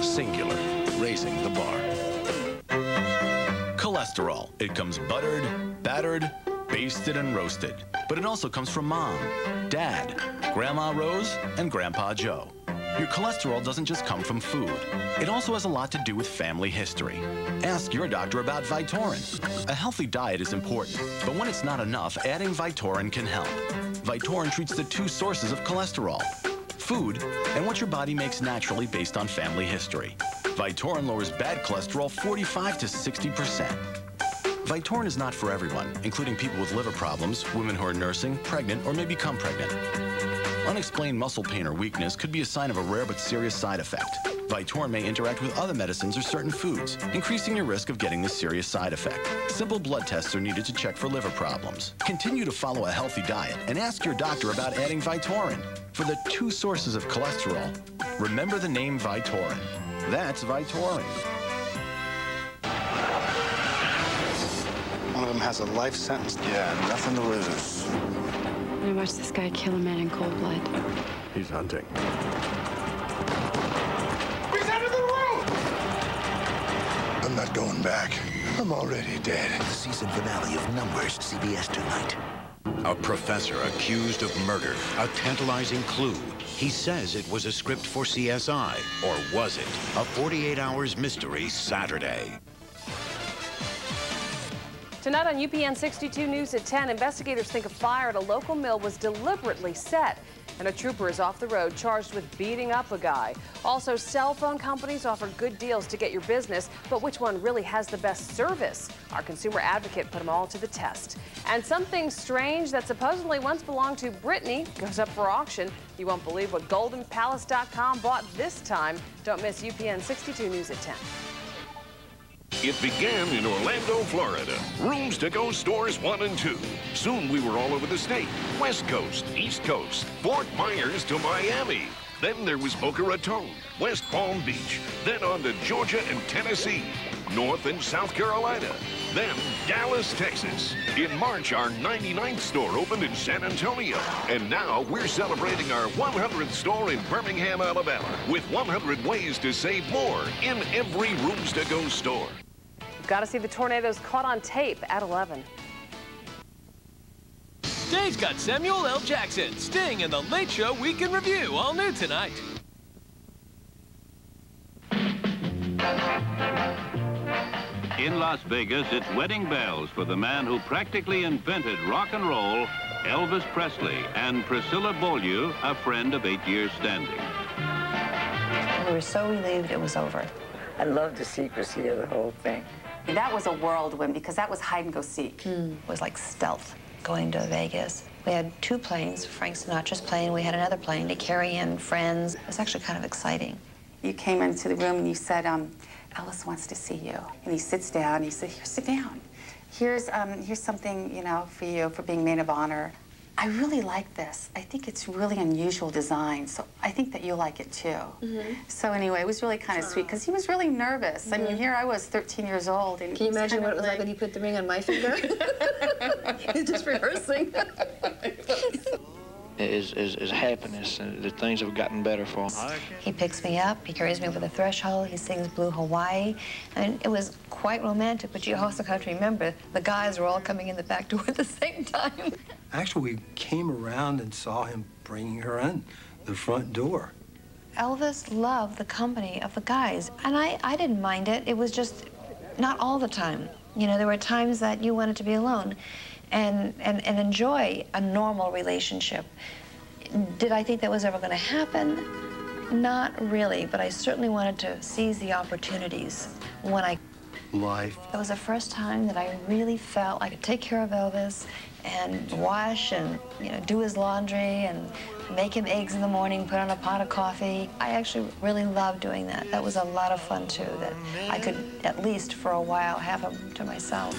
S3: Singular, raising the bar.
S27: Cholesterol. It comes buttered, battered, basted, and roasted. But it also comes from Mom, Dad, Grandma Rose, and Grandpa Joe. Your cholesterol doesn't just come from food. It also has a lot to do with family history. Ask your doctor about Vytorin. A healthy diet is important, but when it's not enough, adding Vytorin can help. Vytorin treats the two sources of cholesterol, food and what your body makes naturally based on family history. Vytorin lowers bad cholesterol 45 to 60%. Vytorin is not for everyone, including people with liver problems, women who are nursing, pregnant, or may become pregnant. Unexplained muscle pain or weakness could be a sign of a rare but serious side effect. Vytorin may interact with other medicines or certain foods, increasing your risk of getting this serious side effect. Simple blood tests are needed to check for liver problems. Continue to follow a healthy diet and ask your doctor about adding Vytorin. For the two sources of cholesterol, remember the name Vytorin. That's Vytorin.
S6: One of them has a life sentence. Yeah, nothing to lose.
S7: I watched this guy kill a man in cold blood.
S6: He's hunting.
S31: He's out of the room! I'm not going back. I'm already dead.
S11: The season finale of Numbers, CBS tonight.
S12: A professor accused of murder. A tantalizing clue. He says it was a script for CSI. Or was it? A 48 Hours Mystery Saturday.
S36: Tonight on UPN 62 News at 10, investigators think a fire at a local mill was deliberately set. And a trooper is off the road charged with beating up a guy. Also, cell phone companies offer good deals to get your business, but which one really has the best service? Our consumer advocate put them all to the test. And something strange that supposedly once belonged to Britney goes up for auction. You won't believe what GoldenPalace.com bought this time. Don't miss UPN 62 News at 10.
S35: It began in Orlando, Florida. Rooms to go stores 1 and 2. Soon we were all over the state. West Coast, East Coast, Fort Myers to Miami. Then there was Boca Raton, West Palm Beach, then on to Georgia and Tennessee. North and South Carolina. Then Dallas, Texas. In March, our 99th store opened in San Antonio. And now we're celebrating our 100th store in Birmingham, Alabama, with 100 ways to save more in every Rooms to Go store.
S36: You've got to see the tornadoes caught on tape at 11.
S13: Dave's got Samuel L. Jackson, Sting, and The Late Show Weekend Review, all new tonight.
S14: In Las Vegas, it's wedding bells for the man who practically invented rock and roll, Elvis Presley, and Priscilla Beaulieu, a friend of 8 years standing.
S4: We were so relieved it was over.
S17: I love the secrecy of the whole thing.
S16: That was a whirlwind because that was hide and go seek.
S4: It was like stealth going to Vegas. We had 2 planes, Frank Sinatra's plane. We had another plane to carry in friends. It was actually kind of exciting.
S16: You came into the room and you said, Elvis wants to see you. And he sits down and he said, here, sit down. Here's something, you know, for you for being maid of honor. I really like this. I think it's really unusual design, so I think that you'll like it too. So anyway, it was really kind of sweet because he was really nervous. I mean, here I was 13 years old. And
S4: can you imagine what it was like when you put the ring on my finger? He's just rehearsing.
S18: Is happiness, and the things have gotten better for him.
S4: He picks me up, he carries me over the threshold, he sings Blue Hawaii, and it was quite romantic, but you also have to remember the guys were all coming in the back door at the same time.
S2: Actually, we came around and saw him bringing her in the front door.
S4: Elvis loved the company of the guys, and I didn't mind it. It was just not all the time. You know, there were times that you wanted to be alone and enjoy a normal relationship. Did I think that was ever going to happen? Not really, but I certainly wanted to seize the opportunities when I...
S2: Life.
S4: It was the first time that I really felt I could take care of Elvis and wash and, you know, do his laundry and make him eggs in the morning, put on a pot of coffee. I actually really loved doing that. That was a lot of fun, too, that I could, at least for a while, have him to myself.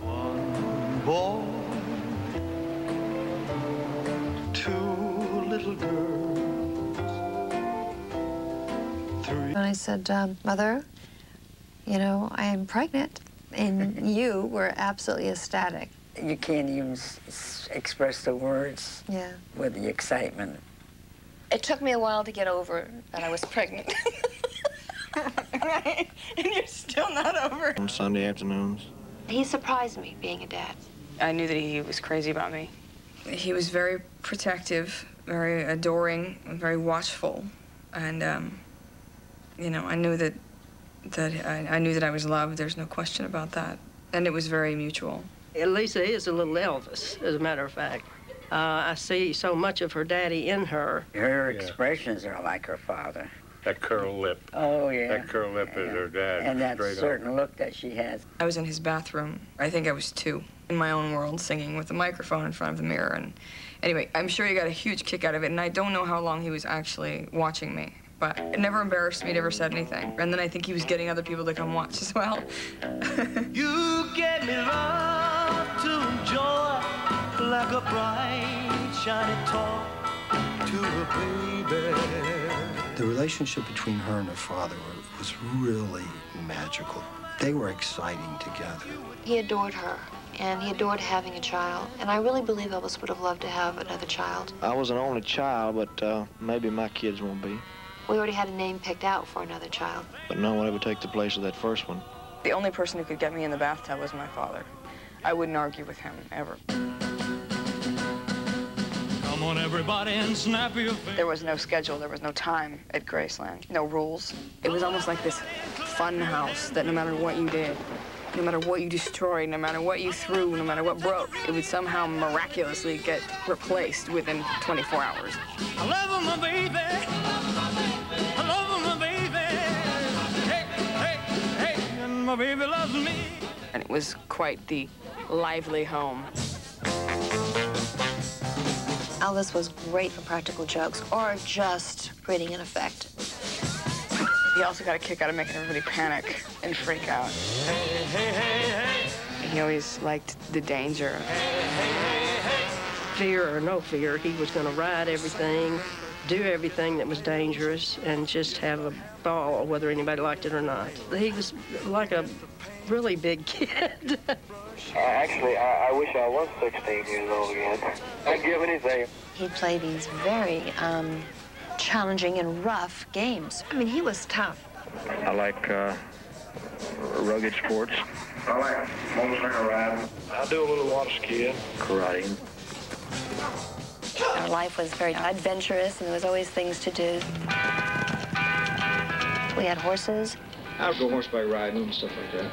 S15: One boy, 2 little girls, 3.
S4: And I said, Mother, you know, I am pregnant. And you were absolutely ecstatic.
S17: You can't even express the words with the excitement.
S4: It took me a while to get over that I was pregnant. Right? And you're still not over.
S18: On Sunday afternoons.
S4: He surprised me being a dad.
S19: I knew that he was crazy about me. He was very protective, very adoring, very watchful. And, you know, I knew that I knew that I was loved. There's no question about that. And it was very mutual.
S1: Lisa is a little Elvis, as a matter of fact. I see so much of her daddy in her.
S17: Her expressions are like her father.
S10: That curl lip.
S17: Oh, yeah.
S10: That curl lip is her dad.
S17: And that certain look that she has.
S19: I was in his bathroom. I think I was 2, in my own world, singing with a microphone in front of the mirror. And anyway, I'm sure he got a huge kick out of it, and I don't know how long he was actually watching me. But it never embarrassed me, never said anything. And then I think he was getting other people to come watch as well.
S15: You gave me love to enjoy, like a bright, shiny toy to a baby.
S2: The relationship between her and her father was really magical. They were exciting together.
S4: He adored her, and he adored having a child. And I really believe Elvis would have loved to have another child.
S18: I was an only child, but maybe my kids won't be.
S4: We already had a name picked out for another child.
S18: But no one ever take the place of that first one.
S19: The only person who could get me in the bathtub was my father. I wouldn't argue with him, ever.
S15: Come on, everybody, and snap your fingers.
S19: There was no schedule, there was no time at Graceland, no rules. It was almost like this fun house that no matter what you did, no matter what you destroyed, no matter what you threw, no matter what broke, it would somehow miraculously get replaced within 24 hours.
S15: I love my baby. I love my baby. Hey, hey, hey, and my baby loves me.
S19: And it was quite the lively home.
S4: Elvis was great for practical jokes or just creating an effect.
S19: He also got a kick out of making everybody panic and freak out.
S15: Hey, hey, hey, hey.
S19: He always liked the danger.
S1: Fear or no fear, he was going to ride everything do everything that was dangerous and just have a ball, whether anybody liked it or not. He was like a really big kid.
S31: Actually, I wish I was 16 years old again. I'd give anything.
S4: He'd play these very challenging and rough games. I mean, he was tough.
S31: I like rugged sports. I like motorcycle riding. I do a little water skiing, karate.
S4: Our life was very adventurous, and there was always things to do. We had horses.
S31: I would go horseback riding and stuff like that.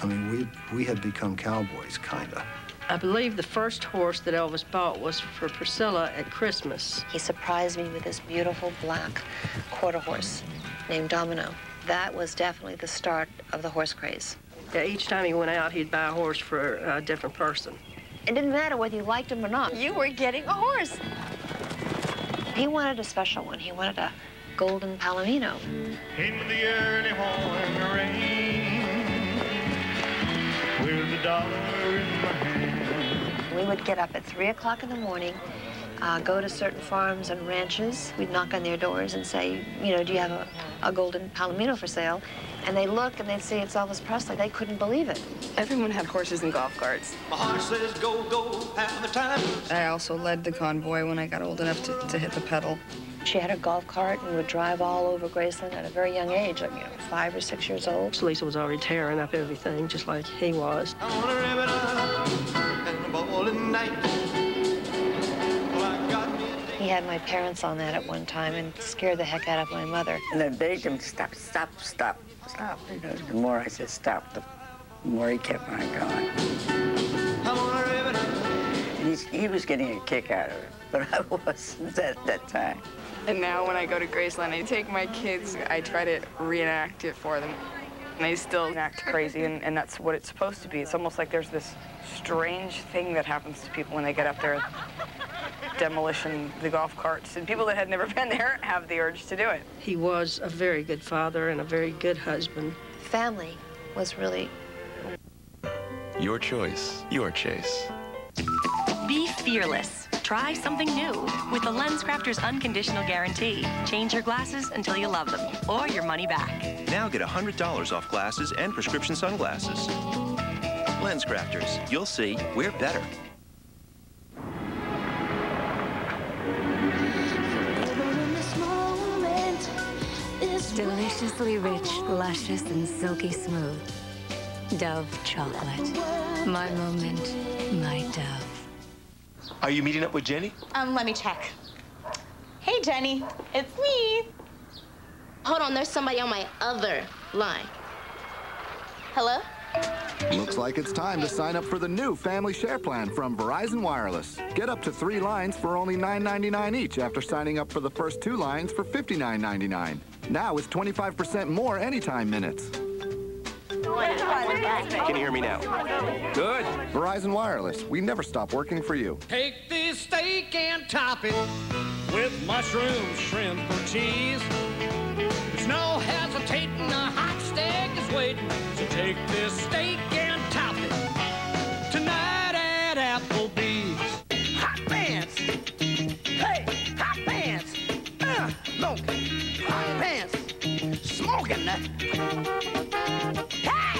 S2: I mean, we had become cowboys, kind of.
S1: I believe the first horse that Elvis bought was for Priscilla at Christmas.
S4: He surprised me with this beautiful black quarter horse named Domino. That was definitely the start of the horse craze.
S1: Yeah, each time he went out, he'd buy a horse for a different person.
S4: It didn't matter whether you liked him or not. You were getting a horse. He wanted a special one. He wanted a golden palomino.
S15: In the early morning rain, with the dollar in my hand.
S4: We would get up at 3 o'clock in the morning, go to certain farms and ranches. We'd knock on their doors and say, you know, do you have a golden palomino for sale? And they'd look and they'd see it's Elvis Presley. They couldn't believe it.
S19: Everyone had horses and golf carts.
S15: My heart says go, go, have the time.
S19: I also led the convoy when I got old enough to hit the pedal.
S4: She had her golf cart and would drive all over Graceland at a very young age, like, 5 or 6 years old.
S1: Lisa was already tearing up everything, just like he was.
S4: He had my parents on that at one time and scared the heck out of my mother.
S17: And I begged him to stop, stop, stop, stop. You know, the more I said stop, the more he kept on going. And he was getting a kick out of it, but I wasn't at that time.
S19: And now when I go to Graceland, I take my kids, I try to reenact it for them. And they still act crazy, and that's what it's supposed to be. It's almost like there's this strange thing that happens to people when they get up there. Demolition the golf carts, and people that had never been there have the urge to do it.
S1: He was a very good father and a very good husband.
S4: Family was really...
S27: Your choice, your chase.
S5: Be fearless. Try something new with the LensCrafters Unconditional Guarantee. Change your glasses until you love them, or your money back.
S8: Now get $100 off glasses and prescription sunglasses. LensCrafters, you'll see, we're better.
S9: Deliciously rich, luscious, and silky smooth. Dove chocolate. My moment, my Dove.
S8: Are you meeting up with Jenny?
S20: Let me check. Hey, Jenny, it's me. Hold on, there's somebody on my other line. Hello?
S21: Looks like it's time to sign up for the new Family Share Plan from Verizon Wireless. Get up to 3 lines for only $9.99 each after signing up for the first 2 lines for $59.99. Now it's 25% more anytime minutes.
S8: Can you hear me now? Good.
S21: Verizon Wireless. We never stop working for you.
S15: Take this steak and top it with mushrooms, shrimp, or cheese. There's no hesitating, a hot steak is waiting. So take this steak and top it tonight at Applebee's. Hot pants! Hey, hot pants! Smoking! Hot pants! Smoking!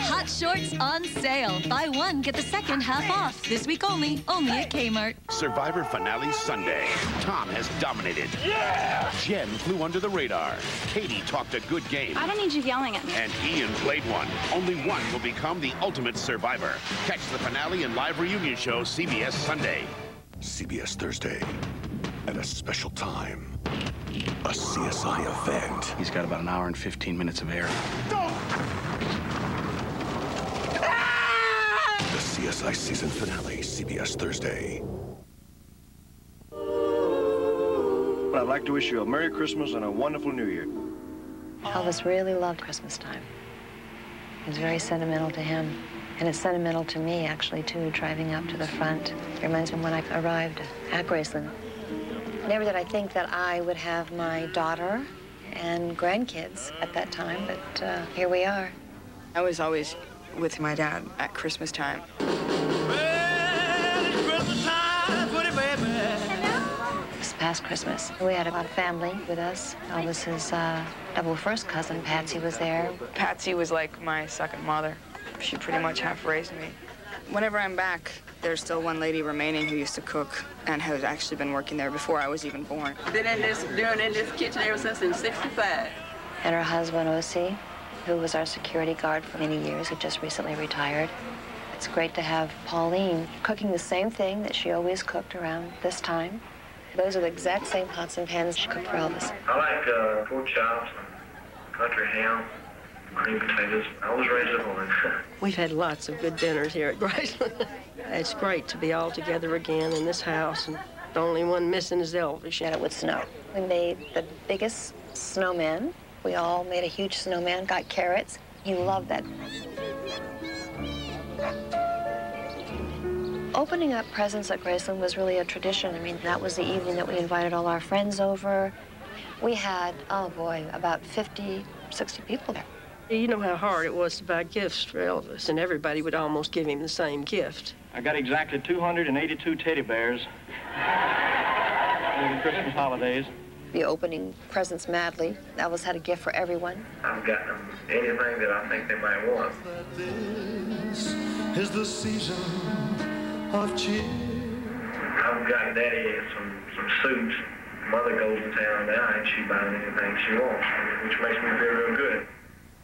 S22: Hot shorts on sale. Buy one, get the second half off. This week only at Kmart.
S12: Survivor Finale Sunday. Tom has dominated.
S8: Yeah!
S12: Jen flew under the radar. Katie talked a good game.
S23: I don't need you yelling at me.
S12: And Ian played one. Only one will become the ultimate survivor. Catch the finale and live reunion show CBS Sunday.
S24: CBS Thursday. At a special time. A CSI event.
S18: He's got about an hour and 15 minutes of air.
S24: The CSI season finale, CBS Thursday.
S31: I'd like to wish you a Merry Christmas and a wonderful New Year.
S4: Elvis really loved Christmas time. It was very sentimental to him. And it's sentimental to me, actually, too, driving up to the front. It reminds me when I arrived at Graceland. Never did I think that I would have my daughter and grandkids at that time, but here we are.
S19: I was always with my dad at Christmas time.
S4: last Christmas. We had a lot of family with us. Elvis's double first cousin, Patsy, was there.
S19: Patsy was like my second mother. She pretty much half raised me. Whenever I'm back, there's still one lady remaining who used to cook and has actually been working there before I was even born.
S3: Been in this kitchen ever since in '65.
S4: And her husband, O.C., who was our security guard for many years, who just recently retired. It's great to have Pauline cooking the same thing that she always cooked around this time. Those are the exact same pots and pans she cooked for Elvis.
S31: I like pork chops, country ham, cream potatoes. I was raised at home.
S1: We've had lots of good dinners here at Graceland. It's great to be all together again in this house, and the only one missing is Elvis.
S4: And it would snow. We made the biggest snowman. We all made a huge snowman, got carrots. He loved that. Opening up presents at Graceland was really a tradition. I mean, that was the evening that we invited all our friends over. We had, oh boy, about 50, 60 people there.
S1: You know how hard it was to buy gifts for Elvis, and everybody would almost give him the same gift.
S31: I got exactly 282 teddy bears over the Christmas holidays.
S4: The opening presents madly. Elvis had a gift for everyone.
S31: I've got them anything that I think they might want.
S15: This is the season of cheer.
S31: I've got Daddy some suits. Mother goes to town now and she buys anything she wants, which makes me feel real good.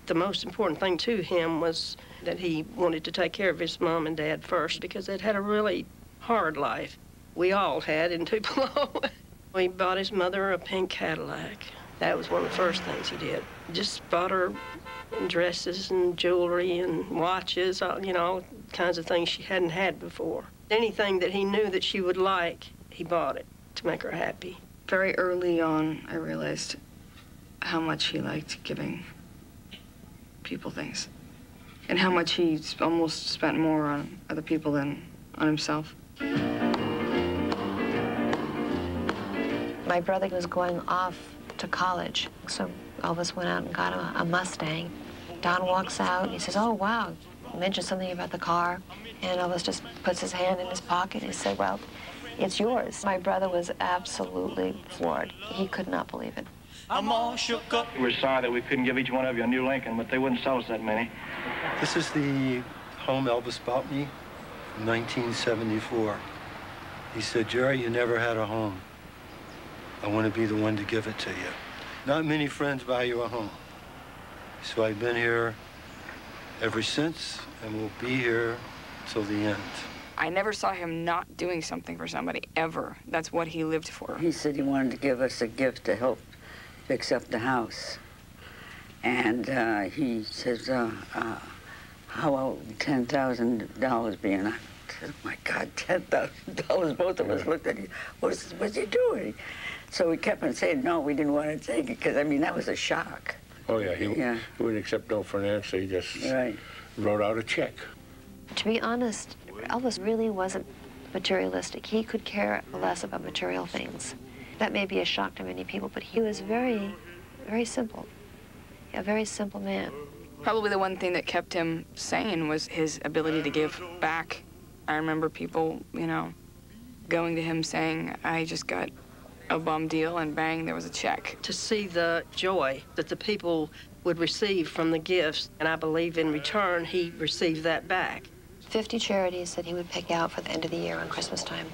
S1: The most important thing to him was that he wanted to take care of his mom and dad first, because they'd had a really hard life. We all had in Tupelo. We bought his mother a pink Cadillac. That was one of the first things he did. Just bought her dresses and jewelry and watches, you know, all kinds of things she hadn't had before. Anything that he knew that she would like, he bought it to make her happy.
S19: Very early on, I realized how much he liked giving people things, and how much he almost spent more on other people than on himself.
S4: My brother was going off to college, so Elvis went out and got him a Mustang. Don walks out, and he says, oh, wow, mentioned something about the car, and Elvis just puts his hand in his pocket and he said, well, it's yours. My brother was absolutely floored. He could not believe it.
S31: I'm all shook up. We're sorry that we couldn't give each one of you a new Lincoln, but they wouldn't sell us that many.
S2: This is the home Elvis bought me in 1974. He said, Jerry, you never had a home. I want to be the one to give it to you. Not many friends buy you a home. So I've been here ever since, and will be here till the end.
S19: I never saw him not doing something for somebody, ever. That's what he lived for.
S17: He said he wanted to give us a gift to help fix up the house. And he says, how about $10,000 being? I said, oh my God, $10,000. Both of us looked at him. What's he doing? So we kept on saying, no, we didn't want to take it, because, I mean, that was a shock.
S6: Oh, yeah, he wouldn't accept no finance. He just wrote out a check.
S4: To be honest, Elvis really wasn't materialistic. He could care less about material things. That may be a shock to many people, but he was very, very simple. A very simple man.
S19: Probably the one thing that kept him sane was his ability to give back. I remember people, you know, going to him saying, I just got a bum deal, and bang, there was a check.
S1: To see the joy that the people would receive from the gifts, and I believe in return he received that back.
S4: 50 charities that he would pick out for the end of the year on Christmas time.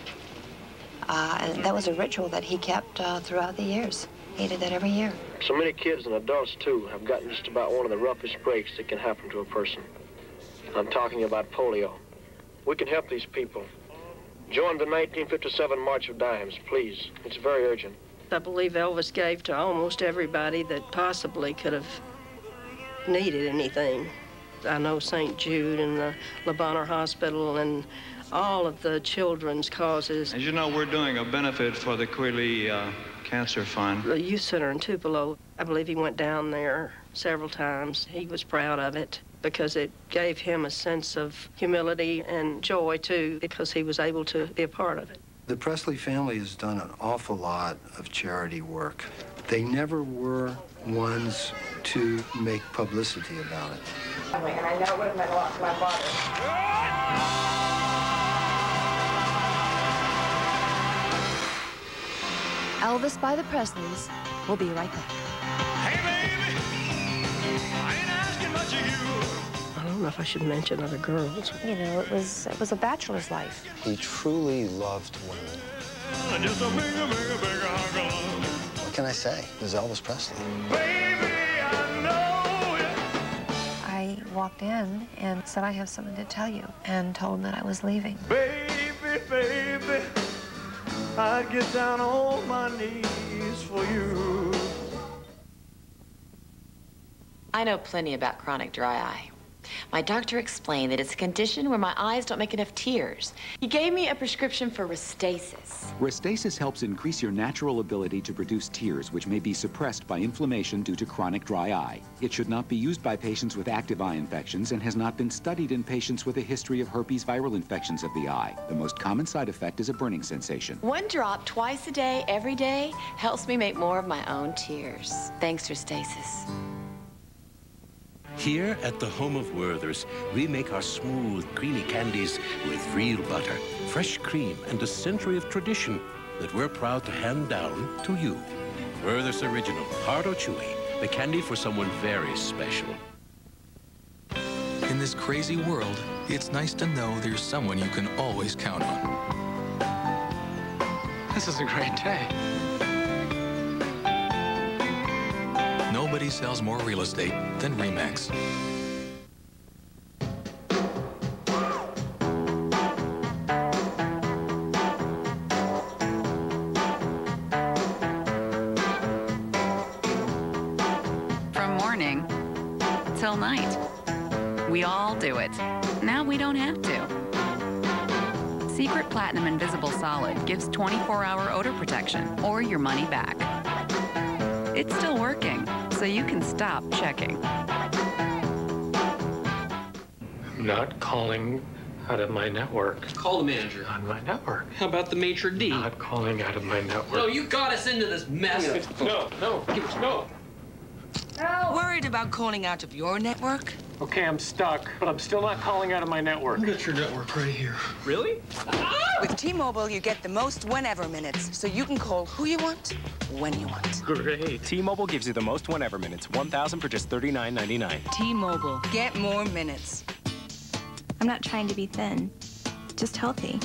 S4: And that was a ritual that he kept throughout the years. He did that every year.
S31: So many kids and adults, too, have gotten just about one of the roughest breaks that can happen to a person. I'm talking about polio. We can help these people. Join the 1957 March of Dimes, please. It's very urgent.
S1: I believe Elvis gave to almost everybody that possibly could have needed anything. I know St. Jude and the Le Bonheur Hospital and all of the children's causes.
S18: As you know, we're doing a benefit for the Quilly Cancer Fund.
S1: The youth center in Tupelo, I believe he went down there several times. He was proud of it because it gave him a sense of humility and joy, too, because he was able to be a part of it.
S2: The Presley family has done an awful lot of charity work. They never were ones to make publicity about it.
S19: And I know it would have meant a lot to my father.
S4: Elvis by the Presleys. We'll be right back.
S1: I don't know if I should mention other girls.
S4: You know, it was a bachelor's life.
S2: He truly loved women. What can I say? It was Elvis Presley.
S4: I walked in and said, I have something to tell you, and told him that I was leaving.
S15: Baby, baby, I'd get down on my knees for you.
S7: I know plenty about chronic dry eye. My doctor explained that it's a condition where my eyes don't make enough tears. He gave me a prescription for Restasis.
S11: Restasis helps increase your natural ability to produce tears, which may be suppressed by inflammation due to chronic dry eye. It should not be used by patients with active eye infections and has not been studied in patients with a history of herpes viral infections of the eye. The most common side effect is a burning sensation.
S7: 1 drop twice a day, every day, helps me make more of my own tears. Thanks, Restasis.
S24: Here at the home of Werther's, we make our smooth, creamy candies with real butter, fresh cream, and a century of tradition that we're proud to hand down to you. Werther's Original, hard or chewy, the candy for someone very special.
S13: In this crazy world, it's nice to know there's someone you can always count on.
S14: This is a great day.
S13: Nobody sells more real estate than RE/MAX.
S16: From morning till night. We all do it. Now we don't have to. Secret Platinum Invisible Solid gives 24-hour odor protection or your money back. It's still working, so you can stop checking.
S14: Not calling out of my network.
S31: Call the manager.
S14: On my network.
S31: How about the maitre d'?
S14: Not calling out of my network.
S31: No, you got us into this mess.
S14: No.
S31: No.
S23: Worried about calling out of your network?
S14: Okay, I'm stuck, but I'm still not calling out of my network.
S31: Look at your network right here. Really?
S23: With T-Mobile, you get the most whenever minutes, so you can call who you want, when you want.
S14: Great.
S25: T-Mobile gives you the most whenever minutes, 1,000 for just $39.99.
S23: T-Mobile. Get more minutes.
S26: I'm not trying to be thin, just healthy.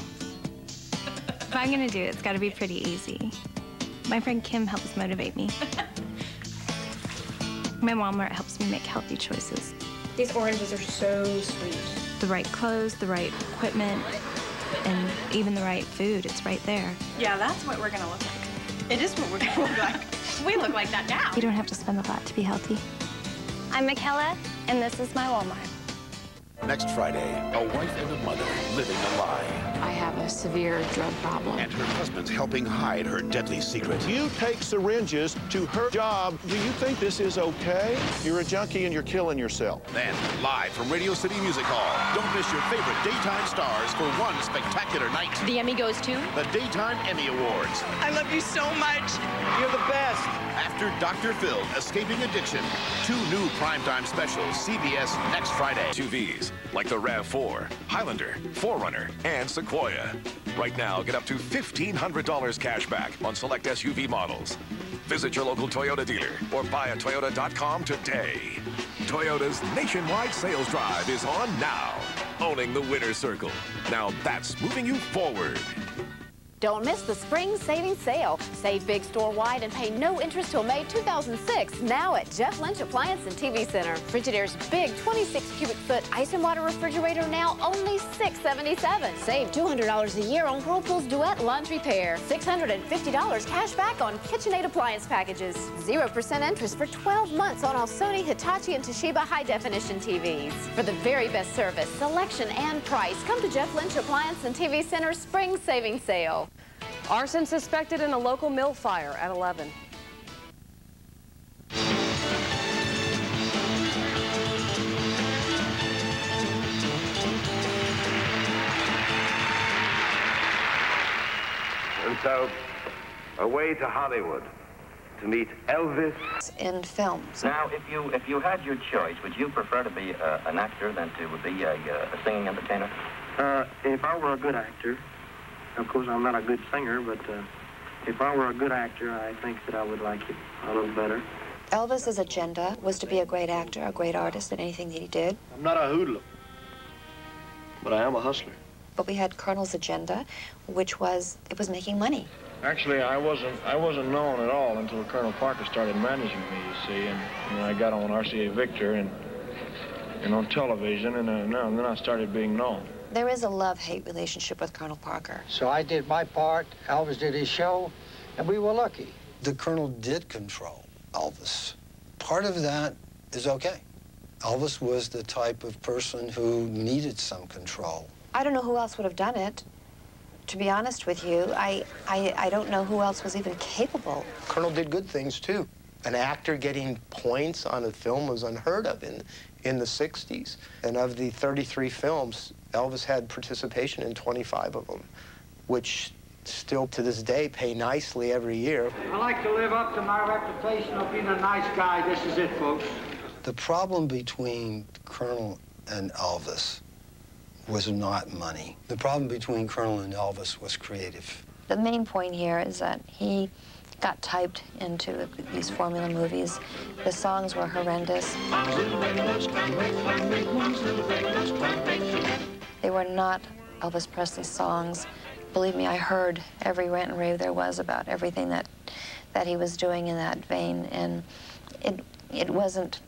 S26: If I'm gonna do it, it's gotta be pretty easy. My friend Kim helps motivate me. My Walmart helps me make healthy choices.
S19: These oranges are so sweet.
S26: The right clothes, the right equipment, and even the right food, it's right there.
S19: Yeah, that's what we're gonna look like. It is what we're gonna look like. We look like that now.
S26: You don't have to spend a lot to be healthy.
S22: I'm Michaela, and this is my Walmart.
S24: Next Friday, a wife and a mother living a lie.
S7: I have a severe drug problem.
S24: And her husband's helping hide her deadly secret.
S28: You take syringes to her job. Do you think this is okay? You're a junkie and you're killing yourself.
S24: Then, live from Radio City Music Hall, don't miss your favorite daytime stars for one spectacular night.
S7: The Emmy goes to?
S24: The Daytime Emmy Awards.
S23: I love you so much.
S28: You're the best.
S24: After Dr. Phil, Escaping Addiction, 2 new primetime specials, CBS next Friday. SUVs like the RAV4, Highlander, 4Runner, and Sequoia. Right now, get up to $1,500 cash back on select SUV models. Visit your local Toyota dealer or buyatoyota.com today. Toyota's nationwide sales drive is on now, owning the winner's circle. Now that's moving you forward.
S29: Don't miss the spring savings sale. Save big store-wide and pay no interest till May 2006. Now at Jeff Lynch Appliance and TV Center. Frigidaire's big 26 cubic foot ice and water refrigerator now only $677. Save $200 a year on Whirlpool's Duet laundry pair. $650 cash back on KitchenAid appliance packages. 0% interest for 12 months on all Sony, Hitachi, and Toshiba high-definition TVs. For the very best service, selection, and price, come to Jeff Lynch Appliance and TV Center's spring savings sale.
S30: Arson suspected in a local mill fire at 11.
S32: And so, away to Hollywood to meet Elvis.
S4: In films.
S33: Now, if you had your choice, would you prefer to be an actor than to be a singing entertainer?
S31: If I were a good actor, of course I'm not a good singer, but If I were a good actor, I think that I would like it a little better.
S4: Elvis's agenda was to be a great actor, a great artist in anything that he did.
S31: I'm not a hoodlum, but I am a hustler.
S4: But we had Colonel's agenda, which was, it was making money.
S31: Actually, I wasn't known at all until Colonel Parker started managing me, you see, and I got on RCA Victor and on television, and then I started being known.
S4: There is a love-hate relationship with Colonel Parker.
S1: So I did my part, Elvis did his show, and we were lucky.
S2: The Colonel did control Elvis. Part of that is okay. Elvis was the type of person who needed some control.
S4: I don't know who else would have done it. To be honest with you, I don't know who else was even capable.
S3: Colonel did good things, too. An actor getting points on a film was unheard of in the 60s. And of the 33 films, Elvis had participation in 25 of them, which still to this day pay nicely every year.
S1: I like to live up to my reputation of being a nice guy. This is it, folks.
S2: The problem between Colonel and Elvis was not money. The problem between Colonel and Elvis was creative.
S4: The main point here is that he got typed into these formula movies. The songs were horrendous. They were not Elvis Presley songs. Believe me, I heard every rant and rave there was about everything that he was doing in that vein, and it wasn't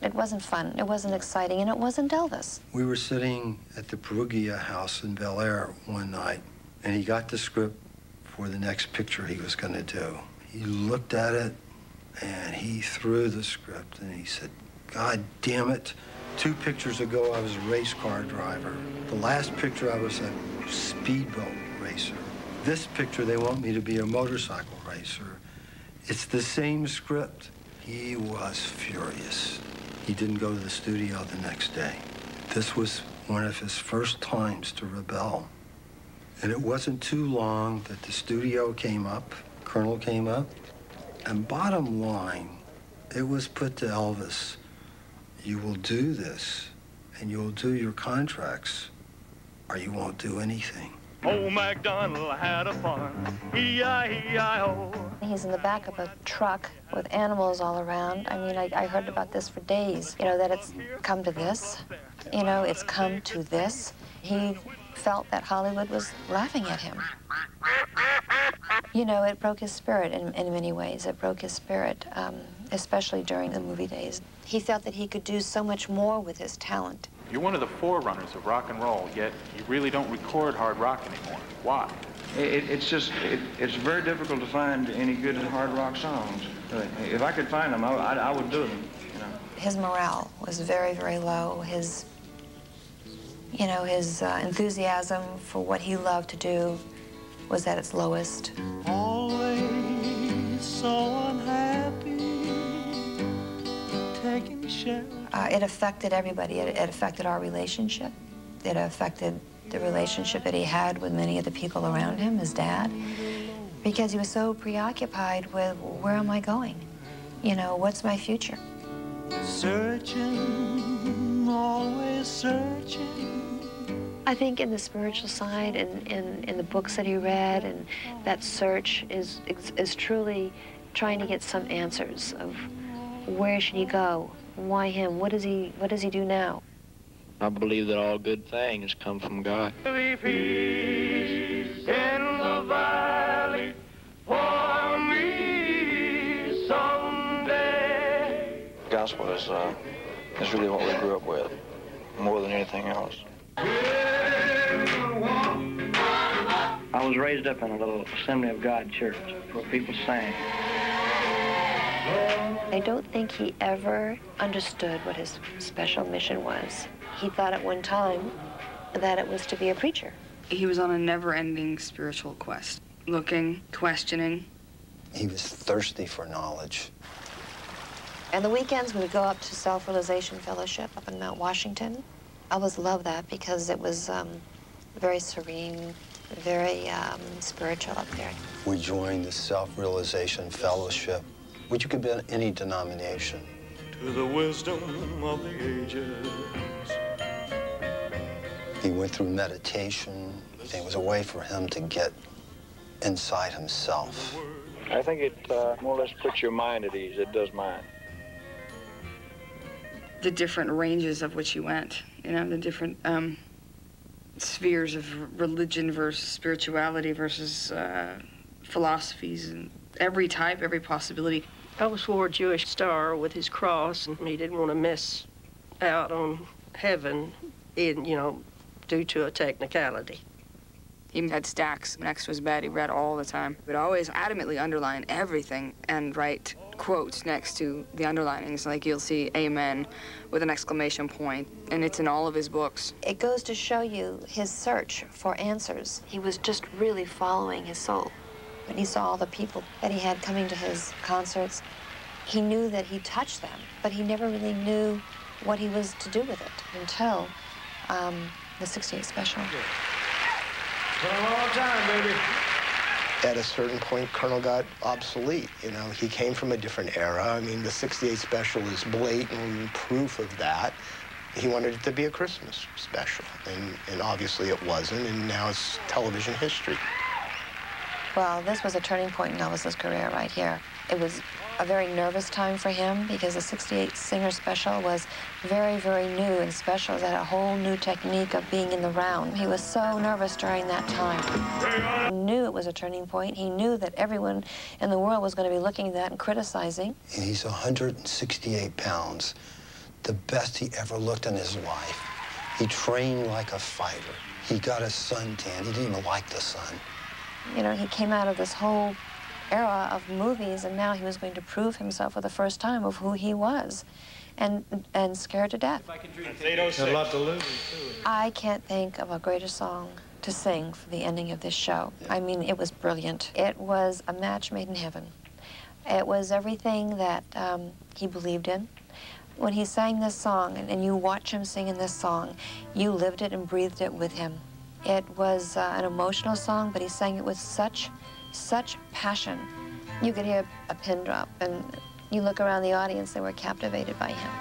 S4: fun, it wasn't exciting, and it wasn't Elvis.
S2: We were sitting at the Perugia house in Bel Air one night, and he got the script for the next picture he was going to do. He looked at it, and he threw the script, and he said, "God damn it. 2 pictures ago, I was a race car driver. The last picture, I was a speedboat racer. This picture, they want me to be a motorcycle racer. It's the same script." He was furious. He didn't go to the studio the next day. This was one of his first times to rebel. And it wasn't too long that the studio came up, Colonel came up, and bottom line, it was put to Elvis, you will do this, and you'll do your contracts, or you won't do anything.
S15: Old MacDonald had a farm, E-I-E-I-O.
S4: He's in the back of a truck with animals all around. I mean, I heard about this for days. You know, that it's come to this. You know, it's come to this. He felt that Hollywood was laughing at him. You know, it broke his spirit in many ways. It broke his spirit, especially during the movie days. He felt that he could do so much more with his talent.
S5: You're one of the forerunners of rock and roll, yet you really don't record hard rock anymore. Why?
S1: It's very difficult to find any good hard rock songs. If I could find them, I would do them, you know.
S4: His morale was very, very low. His enthusiasm for what he loved to do was at its lowest.
S15: Always so unhappy, taking shit.
S4: It affected everybody. It affected our relationship. It affected the relationship that he had with many of the people around him, his dad, because he was so preoccupied with, where am I going? You know, what's my future?
S15: Searching, always searching.
S4: I think in the spiritual side and in the books that he read, and that search is truly trying to get some answers of where should he go? Why him? What does he do now?
S31: I believe that all good things come from God.
S15: Peace in the valley for me someday.
S31: The gospel is really what we grew up with, more than anything else. I was raised up in a little Assembly of God church where people sang.
S4: I don't think he ever understood what his special mission was. He thought at one time that it was to be a preacher.
S19: He was on a never-ending spiritual quest, looking, questioning.
S2: He was thirsty for knowledge.
S4: And the weekends we would go up to Self-Realization Fellowship up in Mount Washington. I always loved that because it was very serene, very spiritual up there.
S2: We joined the Self-Realization Fellowship, which you could be in any denomination.
S15: To the wisdom of the ages.
S2: He went through meditation. It was a way for him to get inside himself.
S1: I think it more or less puts your mind at ease. It does mine.
S19: The different ranges of which he went, you know, the different spheres of religion versus spirituality versus philosophies, and every type, every possibility.
S6: Elvis wore a Jewish star with his cross, and he didn't want to miss out on heaven due to a technicality.
S19: He had stacks next to his bed. He read all the time. He would always adamantly underline everything and write quotes next to the underlinings. Like you'll see amen with an exclamation point, and it's in all of his books.
S4: It goes to show you his search for answers. He was just really following his soul. When he saw all the people that he had coming to his concerts, he knew that he touched them, but he never really knew what he was to do with it until the 68 special.
S1: Been a long time, baby.
S3: At a certain point, Colonel got obsolete. You know, he came from a different era. I mean, the 68 special is blatant proof of that. He wanted it to be a Christmas special, and obviously it wasn't, and now it's television history.
S4: Well, this was a turning point in Elvis's career right here. It was a very nervous time for him because the 68 Singer special was very, very new and special. It had a whole new technique of being in the round. He was so nervous during that time. He knew it was a turning point. He knew that everyone in the world was going to be looking at that and criticizing.
S2: And he's 168 pounds, the best he ever looked in his life. He trained like a fighter. He got a suntan. He didn't even like the sun.
S4: You know, he came out of this whole era of movies, and now he was going to prove himself for the first time of who he was, and scared to death.
S1: A lot to lose, too.
S4: I can't think of a greater song to sing for the ending of this show. I mean, it was brilliant. It was a match made in heaven. It was everything that he believed in. When he sang this song, and you watch him sing in this song, you lived it and breathed it with him. It was an emotional song, but he sang it with such passion. You could hear a pin drop, and you look around the audience, they were captivated by him.